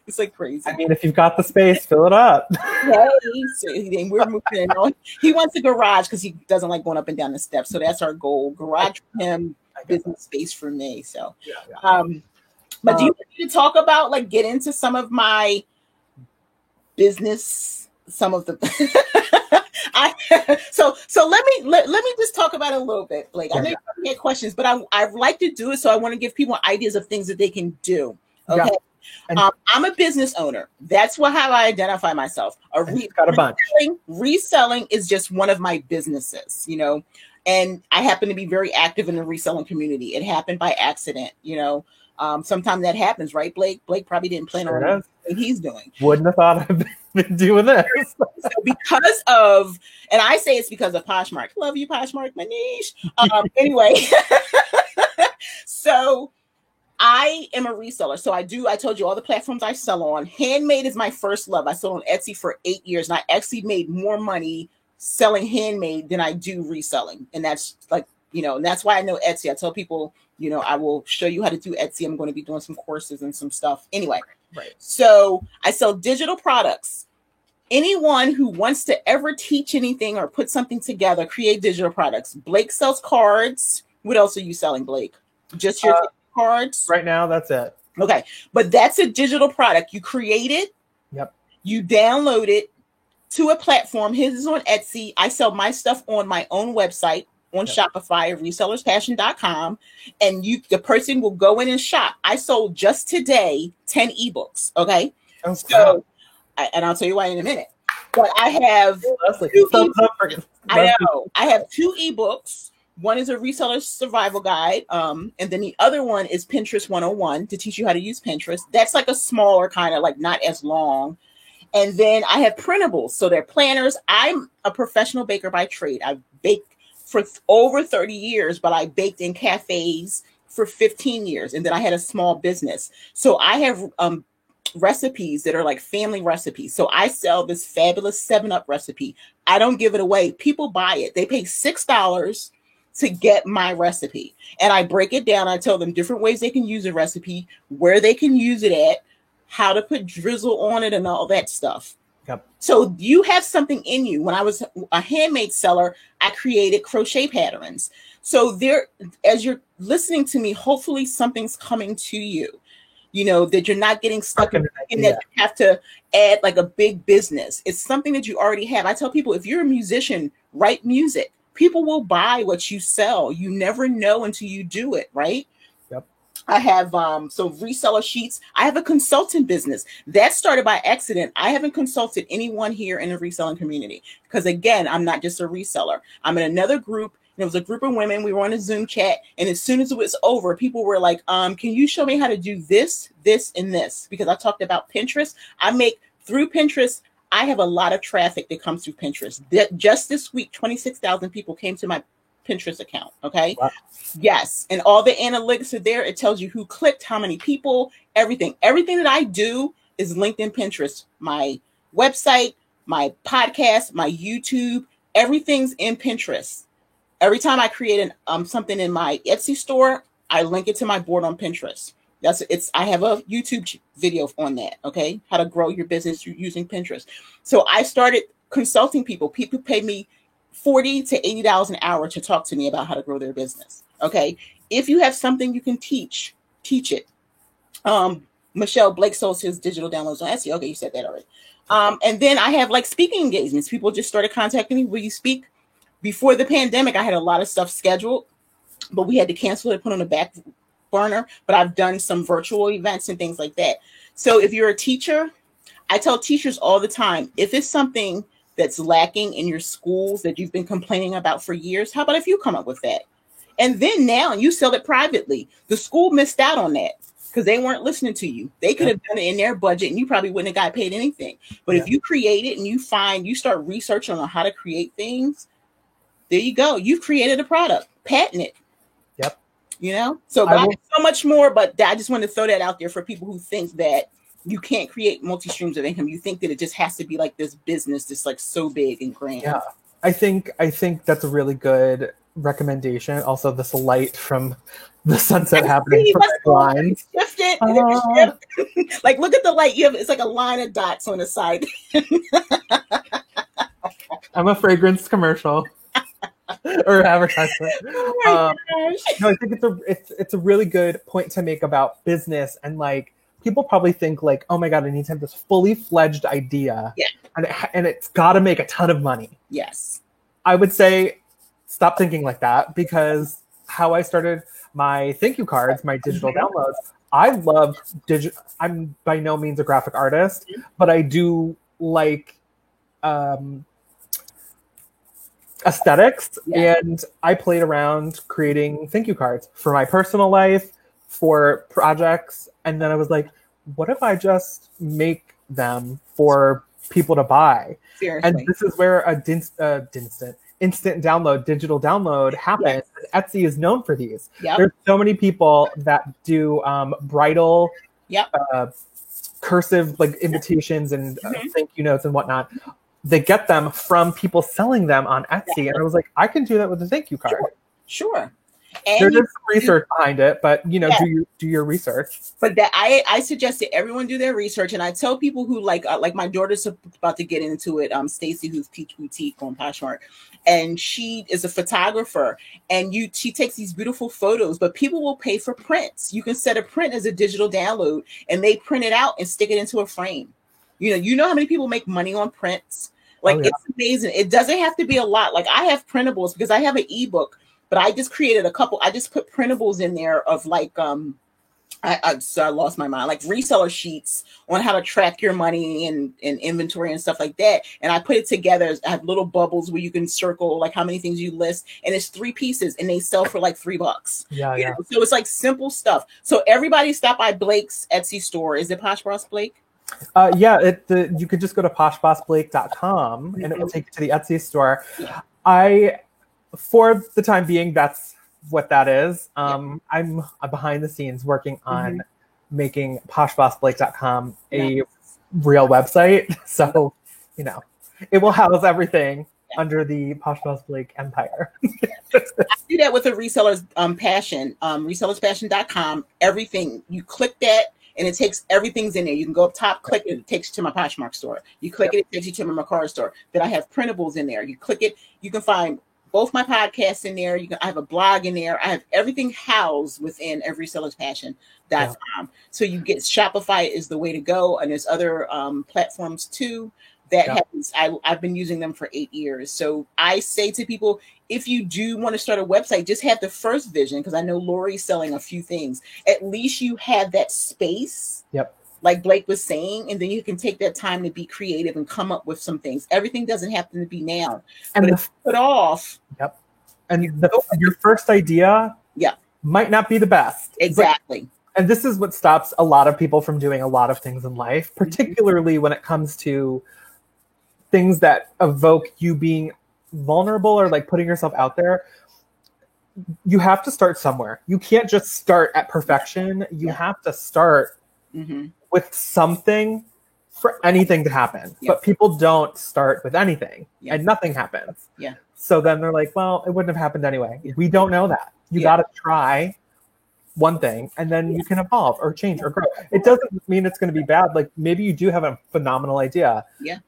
It's like crazy. I mean, if you've got the space, fill it up. Hey, we're moving in. He wants a garage because he doesn't like going up and down the steps. So that's our goal. Garage for him, business space for me. So, but do you want me to talk about, like, get into some of my business, some of the so let me just talk about it a little bit, Blake. I know you get questions, but I like to do it, so I want to give people ideas of things that they can do. Okay. Yeah. I'm a business owner. That's how I identify myself. Got a bunch. Reselling is just one of my businesses, and I happen to be very active in the reselling community. It happened by accident, sometimes that happens, right, Blake? Blake probably didn't plan on what he's doing. Wouldn't have thought I'd been doing this. So because of, and I say it's because of Poshmark. Love you, Poshmark, my niche. Anyway, so I am a reseller. So I told you all the platforms I sell on. Handmade is my first love. I sold on Etsy for 8 years, and I actually made more money selling handmade than I do reselling. And that's like, and that's why I know Etsy. I tell people, I will show you how to do Etsy. I'm going to be doing some courses and some stuff. Anyway, right. So I sell digital products. Anyone who wants to ever teach anything or put something together, create digital products. Blake sells cards. What else are you selling, Blake? Just your cards? Right now, that's it. Okay. But that's a digital product. You create it. Yep. You download it to a platform. His is on Etsy. I sell my stuff on my own website on Shopify, resellerspassion.com, and the person will go in and shop. I sold just today 10 ebooks. Okay. Oh, So, and I'll tell you why in a minute. But I have I have 2 ebooks. One is a reseller survival guide, and then the other one is Pinterest 101 to teach you how to use Pinterest. That's like a smaller kind of like not as long. And then I have printables, so they're planners. I'm a professional baker by trade. I've baked for over 30 years, but I baked in cafes for 15 years, and then I had a small business. So I have recipes that are like family recipes. So I sell this fabulous 7-Up recipe. I don't give it away. People buy it. They pay $6 to get my recipe. And I break it down. I tell them different ways they can use a recipe, where they can use it at, how to put drizzle on it and all that stuff. Yep. So you have something in you. When I was a handmade seller, I created crochet patterns. So there, as you're listening to me, hopefully something's coming to you. You know, that you're not getting stuck in that you have to add like a big business. It's something that you already have. I tell people, if you're a musician, write music. People will buy what you sell. You never know until you do it, right? Yep. I have so reseller sheets. I have a consulting business that started by accident. I haven't consulted anyone here in the reselling community because, again, I'm not just a reseller. I'm in another group. There was a group of women. We were on a Zoom chat. And as soon as it was over, people were like, can you show me how to do this, this, and this? Because I talked about Pinterest. I make through Pinterest. I have a lot of traffic that comes through Pinterest. Just this week, 26,000 people came to my Pinterest account. Okay. Wow. Yes. And all the analytics are there. It tells you who clicked, how many people, everything. Everything that I do is linked in Pinterest. My website, my podcast, my YouTube, everything's in Pinterest. Every time I create something in my Etsy store, I link it to my board on Pinterest. I have a YouTube video on that. Okay. How to grow your business using Pinterest. So I started consulting people. People pay me $40 to $80 an hour to talk to me about how to grow their business. Okay. If you have something you can teach it. Michelle Blake sells his digital downloads on Etsy. Okay. You said that already. And then I have like speaking engagements. People just started contacting me. Will you speak? Before the pandemic, I had a lot of stuff scheduled, but we had to cancel it, put on the back burner. But I've done some virtual events and things like that. So if you're a teacher, I tell teachers all the time, if it's something that's lacking in your schools that you've been complaining about for years, how about if you come up with that? And then now you sell it privately. The school missed out on that because they weren't listening to you. They could have done it in their budget and you probably wouldn't have got paid anything. But if you create it and you start researching on how to create things, there you go. You've created a product. Patent it. Yep. You know? So so much more, but I just want to throw that out there for people who think that you can't create multi-streams of income. You think that it just has to be like this business that's like so big and grand. Yeah. I think that's a really good recommendation. Also, this light from the sunset happening from the blinds. Shift it. Like, look at the light. It's like a line of dots on the side. I'm a fragrance commercial. Or advertisement. Oh no, I think it's a really good point to make about business, and like people probably think like, oh my god, I need to have this fully fledged idea, and it's got to make a ton of money. Yes, I would say stop thinking like that, because how I started my thank you cards, my digital downloads. I love digital. I'm by no means a graphic artist, but I do like aesthetics, and I played around creating thank you cards for my personal life, for projects, and then I was like, what if I just make them for people to buy? Seriously. And this is where instant download, digital download happens. Yes. Etsy is known for these. Yep. There's so many people that do bridal cursive like invitations and thank you notes and whatnot. They get them from people selling them on Etsy. And I was like, I can do that with a thank you card. Sure. And there's some research behind it, but do your research. But that I suggest that everyone do their research, and I tell people who like my daughter's about to get into it. Stacy, who's Peach Boutique on Poshmark, and she is a photographer, and she takes these beautiful photos. But people will pay for prints. You can set a print as a digital download, and they print it out and stick it into a frame. You know how many people make money on prints? Like it's amazing. It doesn't have to be a lot. Like I have printables because I have an ebook. But I just created a couple. I just put printables in there of like I lost my mind. Like reseller sheets on how to track your money and inventory and stuff like that. And I put it together. I have little bubbles where you can circle like how many things you list, and it's 3 pieces, and they sell for like $3. Yeah. You know? So it's like simple stuff. So everybody stop by Blake's Etsy store. Is it Posh Boss Blake? You could just go to poshbossblake.com and it will take you to the Etsy store. For the time being, that's what that is. I'm behind the scenes working on making poshbossblake.com a real website. So, it will house everything under the Posh Boss Blake empire. I do that with a reseller's passion, resellerspassion.com. Everything, you click that, and it takes everything's in there. You can go up top, click it takes you to my Poshmark store. You click it takes you to my Mercari store. Then I have printables in there. You click it, you can find both my podcasts in there. I have a blog in there. I have everything housed within everysellerspassion.com. Yeah. So you get Shopify is the way to go, and there's other platforms too that happens. I've been using them for 8 years. So I say to people, if you do want to start a website, just have the first vision, because I know Lori's selling a few things. At least you have that space. Yep. Like Blake was saying, and then you can take that time to be creative and come up with some things. Everything doesn't have to be now. And but if put off. Yep. And your first idea might not be the best. Exactly. And this is what stops a lot of people from doing a lot of things in life, particularly when it comes to things that evoke you being vulnerable or like putting yourself out there. You have to start somewhere. You can't just start at perfection. You have to start with something for anything to happen. But people don't start with anything and nothing happens. Yeah. So then they're like, well, it wouldn't have happened anyway. We don't know that. You got to try one thing and then you can evolve or change or grow. It doesn't mean it's going to be bad. Like maybe you do have a phenomenal idea,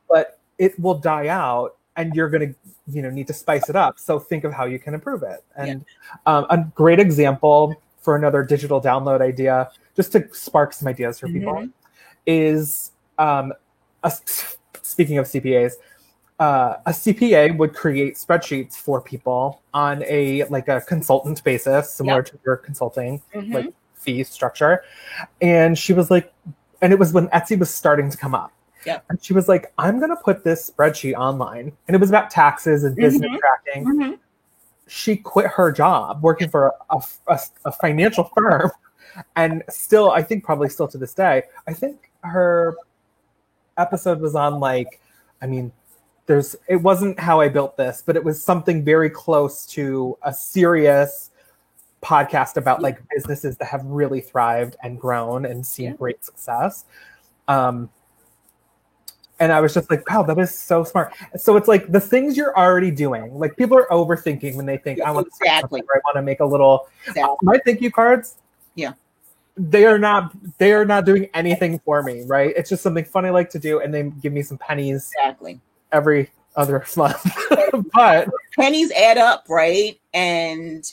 but it will die out and you're going to, need to spice it up. So think of how you can improve it. And a great example for another digital download idea, just to spark some ideas for people, is speaking of CPAs, a CPA would create spreadsheets for people on a consultant basis, similar to your consulting like fee structure. And she was like, and it was when Etsy was starting to come up. Yeah. And she was like, I'm going to put this spreadsheet online. And it was about taxes and business tracking. She quit her job working for a financial firm. And still, I think probably still to this day, I think her episode was on it wasn't How I Built This, but it was something very close to a serious podcast about like businesses that have really thrived and grown and seen great success. And I was just like, wow, that is so smart. So it's like the things you're already doing, like people are overthinking when they think, I want to I want to make a little, my thank you cards. Yeah. They are not doing anything for me, right? It's just something fun I like to do. And they give me some pennies every other month. But pennies add up, right? And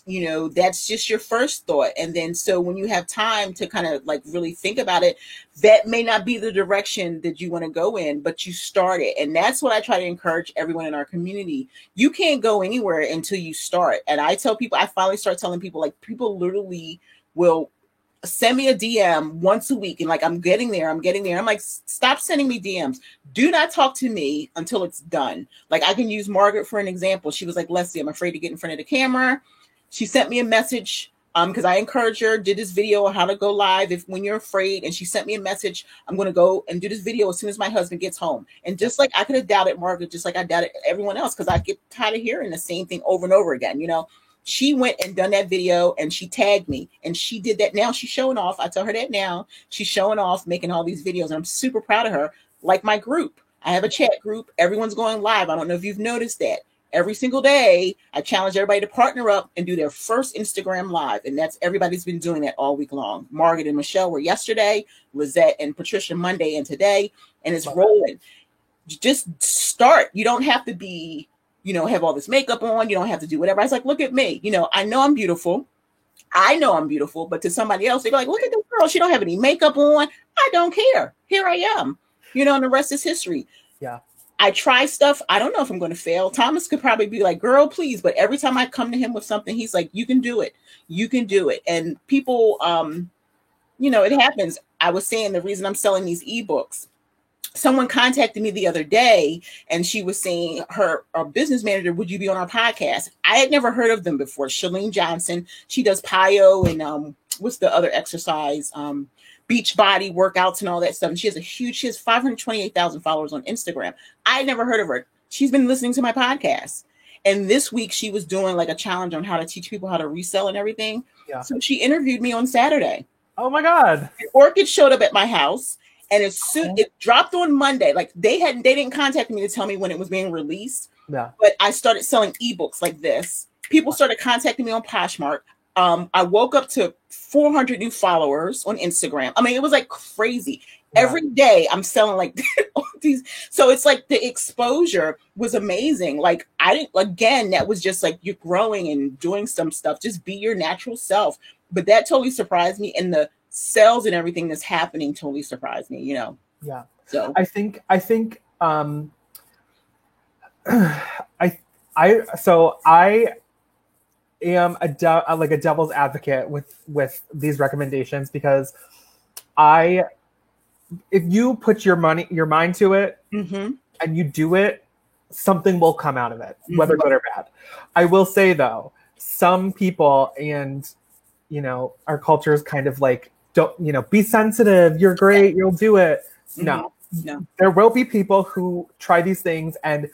that's just your first thought. And then so when you have time to kind of like really think about it, that may not be the direction that you want to go in, but you start it. And that's what I try to encourage everyone in our community. You can't go anywhere until you start. And I tell people, I finally start telling people, like, people literally will send me a DM once a week. And like, I'm getting there. I'm like, stop sending me DMs. Do not talk to me until it's done. Like, I can use Margaret for an example. She was like, Leslie, I'm afraid to get in front of the camera. She sent me a message because I encouraged her, did this video on how to go live when you're afraid. And she sent me a message. I'm going to go and do this video as soon as my husband gets home. And just like I could have doubted Margaret, just like I doubted everyone else, because I get tired of hearing the same thing over and over again, She went and done that video and she tagged me and she did that. Now she's showing off. I tell her that now. She's showing off, making all these videos. And I'm super proud of her. Like my group. I have a chat group. Everyone's going live. I don't know if you've noticed that. Every single day, I challenge everybody to partner up and do their first Instagram live. And everybody's been doing that all week long. Margaret and Michelle were yesterday, Lizette and Patricia Monday and today. And it's rolling. Just start. You don't have to be have all this makeup on. You don't have to do whatever. I was like, look at me. I know I'm beautiful. But to somebody else, they're like, look at this girl. She don't have any makeup on. I don't care. Here I am. And the rest is history. Yeah. I try stuff. I don't know if I'm going to fail. Thomas could probably be like, girl, please. But every time I come to him with something, he's like, you can do it. You can do it. And people, you know, it happens. I was saying the reason I'm selling these ebooks, someone contacted me the other day and she was saying our business manager, would you be on our podcast? I had never heard of them before. Shalene Johnson, she does PiYo and what's the other exercise? Beach body workouts and all that stuff. And she has 528,000 followers on Instagram. I had never heard of her. She's been listening to my podcast. And this week she was doing like a challenge on how to teach people how to resell and everything. Yeah. So she interviewed me on Saturday. Oh my God. Orchid showed up at my house. And as soon it dropped on Monday, like they didn't contact me to tell me when it was being released. Yeah. But I started selling ebooks like this. People started contacting me on Poshmark. I woke up to 400 new followers on Instagram. I mean, it was like crazy. Yeah. Every day I'm selling like all these. So it's like the exposure was amazing. Like that was just like you're growing and doing some stuff. Just be your natural self. But that totally surprised me. And the sales and everything that's happening totally surprised me, you know? Yeah. So I think I am like a devil's advocate with these recommendations, because if you put your mind to it mm-hmm. and you do it, something will come out of it, whether mm-hmm. good or bad. I will say though, some people and, you know, our culture is kind of like, don't, you know, be sensitive. You're great. You'll do it. Mm-hmm. No, there will be people who try these things and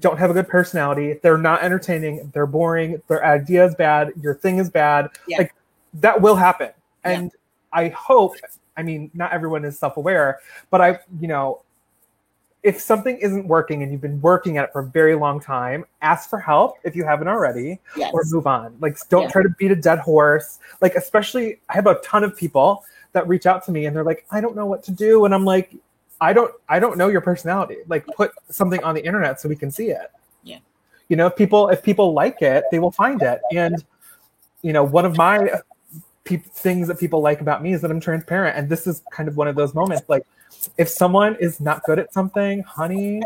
don't have a good personality. They're not entertaining. They're boring. Their idea is bad. Your thing is bad. Yeah. Like that will happen. And I hope, I mean, not everyone is self-aware, but if something isn't working and you've been working at it for a very long time, ask for help if you haven't already, or move on. Like, don't try to beat a dead horse. Like, especially, I have a ton of people that reach out to me and they're like, I don't know what to do. And I'm like, I don't know your personality. Like, put something on the internet so we can see it. Yeah. You know, if people like it, they will find it. And, you know, one of my things that people like about me is that I'm transparent. And this is kind of one of those moments. Like, if someone is not good at something, honey,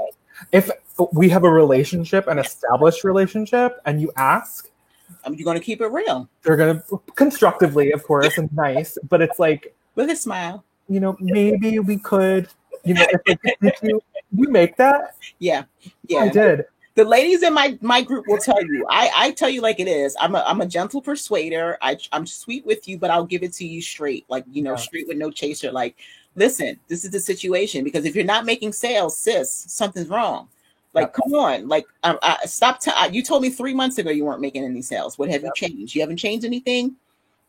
if we have a relationship, an established relationship, and you ask, you're going to keep it real. They're going to constructively, of course, and nice, but it's like, with a smile, you know, maybe we could, you know, if you make that? Yeah. I did. The ladies in my group will tell you. I tell you like it is. I'm a gentle persuader. I'm sweet with you, but I'll give it to you straight, like, you know, straight with no chaser. Like, listen, this is the situation, because if you're not making sales, sis, something's wrong. Like, come on, like, stop. You told me 3 months ago you weren't making any sales. What have you changed? You haven't changed anything.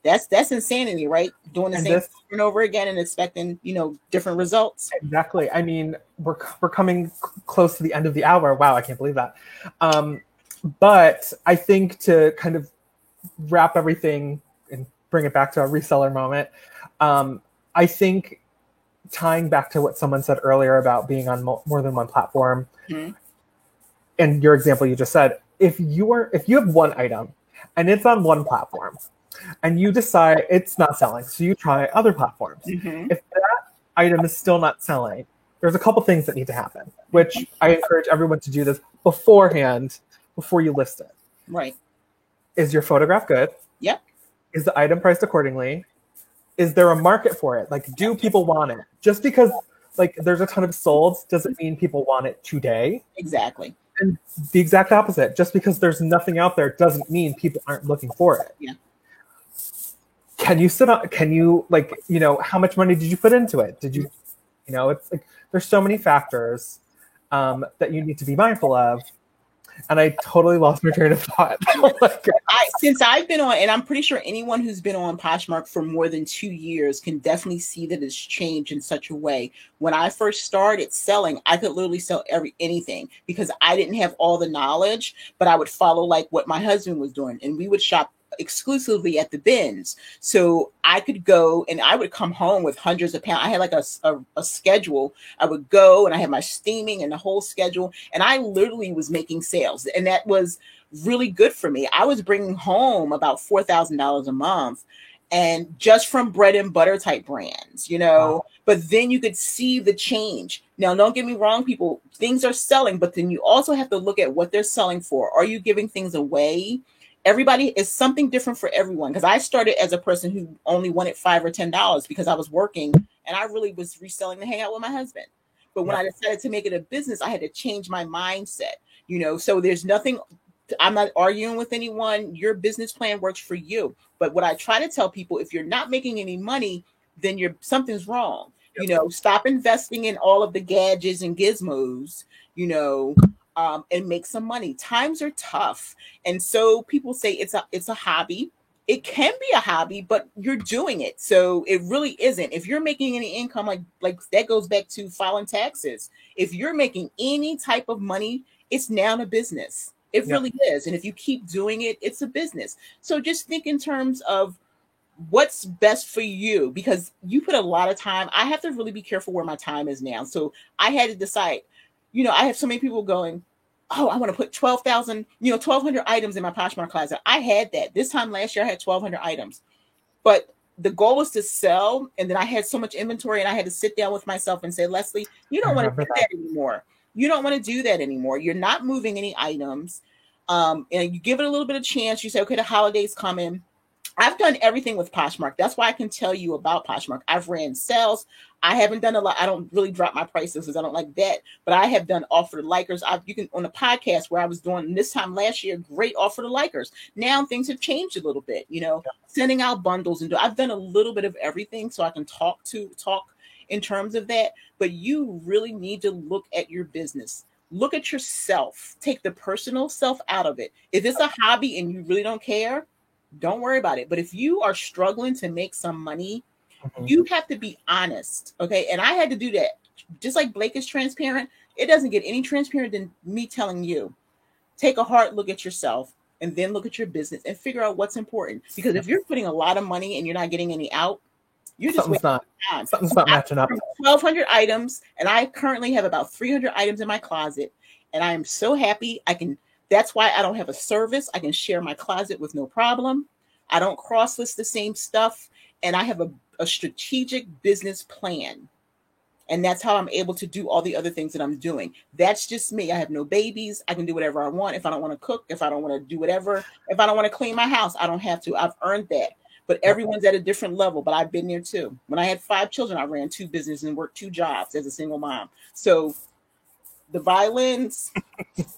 That's insanity, right? Doing the same over and over again and expecting, you know, different results. Exactly. I mean, we're coming close to the end of the hour. Wow, I can't believe that. But I think to kind of wrap everything and bring it back to a reseller moment, I think tying back to what someone said earlier about being on more than one platform, mm-hmm. and your example you just said, if you have one item and it's on one platform, and you decide it's not selling, so you try other platforms. Mm-hmm. If that item is still not selling, there's a couple things that need to happen, which I encourage everyone to do this beforehand, before you list it. Right. Is your photograph good? Yep. Is the item priced accordingly? Is there a market for it? Like, do people want it? Just because, like, there's a ton of solds doesn't mean people want it today. Exactly. And the exact opposite. Just because there's nothing out there doesn't mean people aren't looking for it. Yeah. Can you like, you know, how much money did you put into it? Did you, you know, it's like, there's so many factors that you need to be mindful of. And I totally lost my train of thought. Since I've been on, and I'm pretty sure anyone who's been on Poshmark for more than 2 years can definitely see that it's changed in such a way. When I first started selling, I could literally sell anything, because I didn't have all the knowledge, but I would follow like what my husband was doing, and we would shop exclusively at the bins. So I could go and I would come home with hundreds of pounds. I had like a schedule. I would go and I had my steaming and the whole schedule, and I literally was making sales, and that was really good for me. I was bringing home about $4,000 a month, and just from bread and butter type brands, you know. Wow. But then you could see the change. Now, don't get me wrong, people, things are selling, but then you also have to look at what they're selling for. Are you giving things away? everybody is something different for everyone. Because I started as a person who only wanted $5 or $10 because I was working and I really was reselling to hang out with my husband. But when I decided to make it a business, I had to change my mindset, you know. So there's nothing, I'm not arguing with anyone. Your business plan works for you. But what I try to tell people, if you're not making any money, then something's wrong. You know, stop investing in all of the gadgets and gizmos, you know, and make some money. Times are tough. And so people say it's a hobby. It can be a hobby, but you're doing it. So it really isn't. If you're making any income, like that goes back to filing taxes. If you're making any type of money, it's now a business. It really is. And if you keep doing it, it's a business. So just think in terms of what's best for you, because you put a lot of time. I have to really be careful where my time is now. So I had to decide, you know, I have so many people going, oh, I want to put 12,000, 1,200 items in my Poshmark closet. I had that. This time last year, I had 1,200 items. But the goal was to sell. And then I had so much inventory and I had to sit down with myself and say, Leslie, you don't want to do that anymore. You don't want to do that anymore. You're not moving any items. And you give it a little bit of chance. You say, okay, the holidays come in. I've done everything with Poshmark. That's why I can tell you about Poshmark. I've ran sales. I haven't done a lot. I don't really drop my prices because I don't like that. But I have done offer to likers. You can on the podcast where I was doing this time last year, great offer to likers. Now things have changed a little bit. You know, sending out bundles and I've done a little bit of everything, so I can talk in terms of that. But you really need to look at your business. Look at yourself. Take the personal self out of it. If it's a hobby and you really don't care, don't worry about it. But if you are struggling to make some money, you have to be honest. Okay. And I had to do that. Just like Blake is transparent, it doesn't get any transparent than me telling you, take a hard look at yourself and then look at your business and figure out what's important. Because if you're putting a lot of money and you're not getting any out, you're just wasting time. Something's not matching up. 1,200 items, and I currently have about 300 items in my closet. And I am so happy. That's why I don't have a service. I can share my closet with no problem. I don't cross-list the same stuff. And I have a strategic business plan. And that's how I'm able to do all the other things that I'm doing. That's just me. I have no babies. I can do whatever I want. If I don't want to cook, if I don't want to do whatever, if I don't want to clean my house, I don't have to. I've earned that. But everyone's at a different level. But I've been there too. When I had 5 children, I ran 2 businesses and worked 2 jobs as a single mom. So the violins,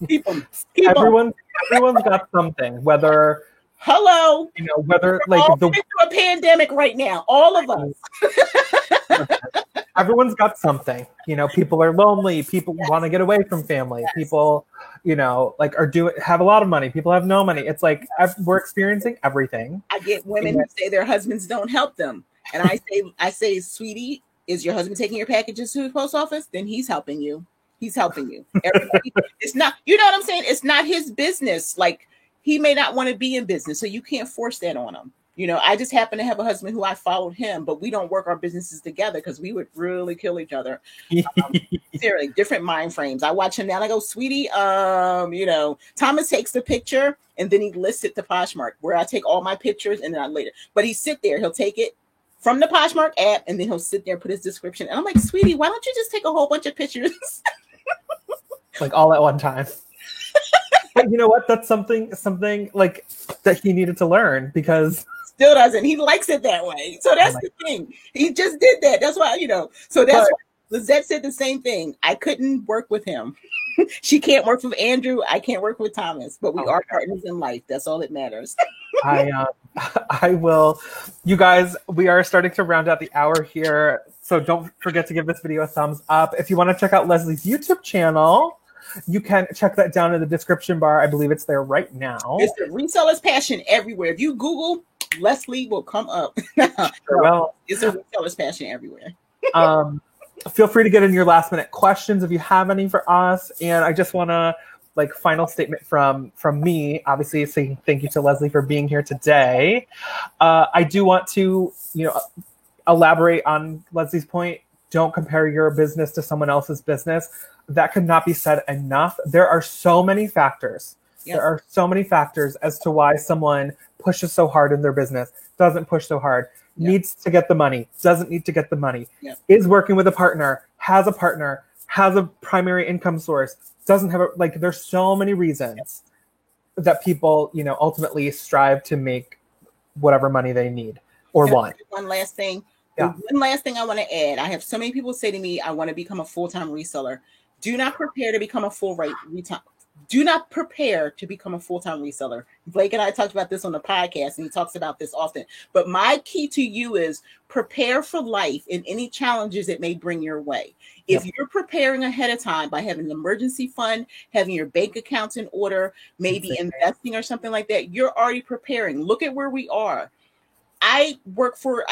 everyone's got something, whether whether like through a pandemic right now, all of us. Everyone's got something. People are lonely. People want to get away from family. People, have a lot of money. People have no money. It's like we're experiencing everything. I get women who say their husbands don't help them, and I say, sweetie, is your husband taking your packages to the post office? Then he's helping you. He's helping you. It's not, you know what I'm saying? It's not his business. Like, he may not want to be in business, so you can't force that on him. I just happen to have a husband who I followed him, but we don't work our businesses together because we would really kill each other. Seriously, different mind frames. I watch him now and I go, sweetie, Thomas takes the picture and then he lists it to Poshmark, where I take all my pictures and then I later. But he sit there, he'll take it from the Poshmark app and then he'll sit there and put his description. And I'm like, sweetie, why don't you just take a whole bunch of pictures? Like all at one time. But you know what? That's something like that he needed to learn, because still doesn't. He likes it that way. So that's the thing. He just did that. That's why, so that's why Lizette said the same thing. I couldn't work with him. She can't work with Andrew. I can't work with Thomas, but we are partners in life. That's all that matters. I will. You guys, we are starting to round out the hour here. So don't forget to give this video a thumbs up. If you want to check out Leslie's YouTube channel, you can check that down in the description bar. I believe it's there right now. It's the Reseller's Passion everywhere. If you Google, Leslie will come up. Well, it's a Reseller's Passion everywhere. Feel free to get in your last minute questions if you have any for us. And I just want to final statement from me, obviously saying thank you to Leslie for being here today. I do want to, elaborate on Leslie's point. Don't compare your business to someone else's business. That could not be said enough. There are so many factors. Yep. There are so many factors as to why someone pushes so hard in their business, doesn't push so hard, needs to get the money, doesn't need to get the money, is working with a partner, has a primary income source, doesn't have there's so many reasons. that people, you know, ultimately strive to make whatever money they need or want. One last thing. Yeah. One last thing I want to add. I have so many people say to me, I want to become a full-time reseller. Do not prepare to become a do not prepare to become a full-time reseller. Blake and I talked about this on the podcast, and he talks about this often. But my key to you is prepare for life and any challenges it may bring your way. If you're preparing ahead of time by having an emergency fund, having your bank accounts in order, maybe investing or something like that, you're already preparing. Look at where we are. I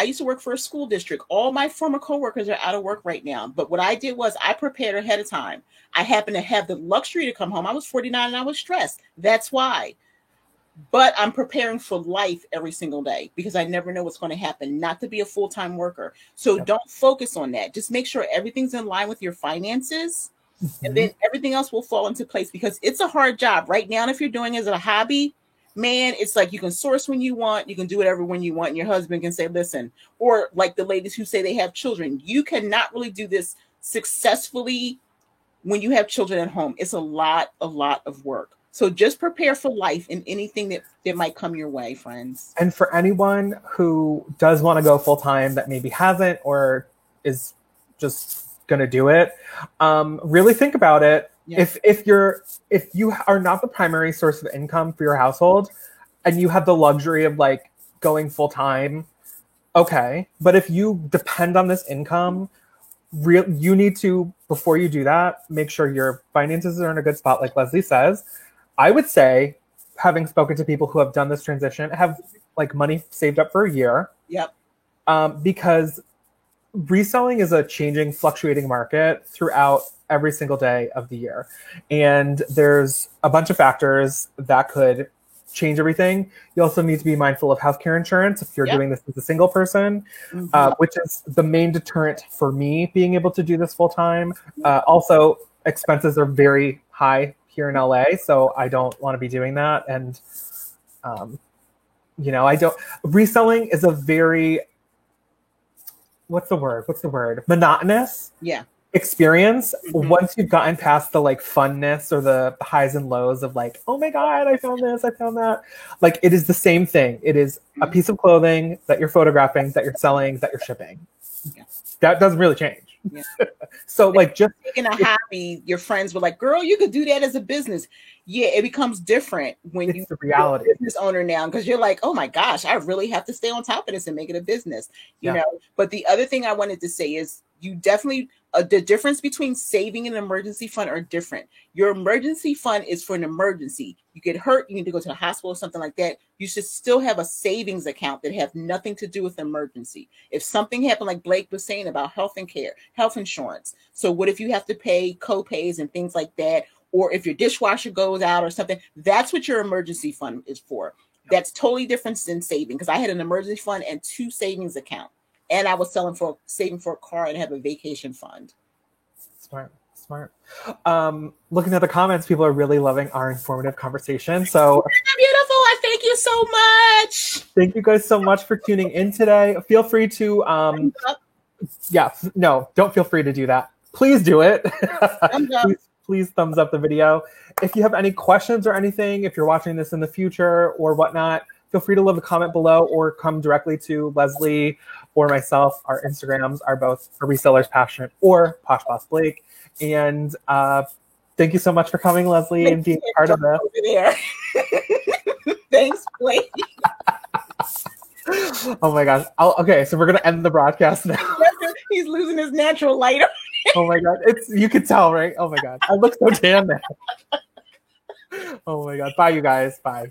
used to work for a school district. All my former coworkers are out of work right now. But what I did was I prepared ahead of time. I happened to have the luxury to come home. I was 49 and I was stressed. That's why. But I'm preparing for life every single day because I never know what's going to happen, not to be a full-time worker. So don't focus on that. Just make sure everything's in line with your finances. And then everything else will fall into place because it's a hard job right now. And if you're doing it as a hobby, man, it's like you can source when you want, you can do whatever when you want, and your husband can say, listen, or like the ladies who say they have children, you cannot really do this successfully when you have children at home. It's a lot of work. So just prepare for life and anything that might come your way, friends. And for anyone who does want to go full-time that maybe hasn't or is just going to do it, really think about it. Yeah. If you are not the primary source of income for your household and you have the luxury of like going full time, okay. But if you depend on this income, you need to, before you do that, make sure your finances are in a good spot. Like Leslie says, I would say, having spoken to people who have done this transition, have like money saved up for a year. Yep. Because reselling is a changing, fluctuating market throughout every single day of the year. And there's a bunch of factors that could change everything. You also need to be mindful of healthcare insurance if you're doing this as a single person, which is the main deterrent for me being able to do this full time. Also, expenses are very high here in LA, so I don't want to be doing that. And, reselling is a very, what's the word? Monotonous. Yeah. Experience. Once you've gotten past the like funness or the highs and lows of like, oh my God, I found this, I found that. Like it is the same thing. It is a piece of clothing that you're photographing, that you're selling, that you're shipping. Yeah. That doesn't really change. Yeah. So like just taking a hobby, your friends were like, girl, you could do that as a business. Yeah, it becomes different when you're a business owner now, because you're like, oh my gosh, I really have to stay on top of this and make it a business, you know. But the other thing I wanted to say is you definitely the difference between saving and an emergency fund are different. Your emergency fund is for an emergency. You get hurt, you need to go to the hospital or something like that. You should still have a savings account that have nothing to do with emergency. If something happened, like Blake was saying about health and care, health insurance. So what if you have to pay co-pays and things like that? Or if your dishwasher goes out or something, that's what your emergency fund is for. That's totally different than saving, because I had an emergency fund and 2 savings accounts. And I was saving for a car and have a vacation fund. Smart. Looking at the comments, people are really loving our informative conversation. So beautiful. I thank you so much. Thank you guys so much for tuning in today. Feel free to, don't feel free to do that. Please do it. Please thumbs up the video. If you have any questions or anything, if you're watching this in the future or whatnot, feel free to leave a comment below or come directly to Leslie or myself. Our Instagrams are both A Reseller's Passionate or Posh Boss Blake. And thank you so much for coming, Leslie, and being part of this. Thanks, Blake. Oh my gosh. Okay, so we're going to end the broadcast now. He's losing his natural light. Oh my God. You could tell, right? Oh my God. I look so tan now. Oh my God. Bye, you guys. Bye.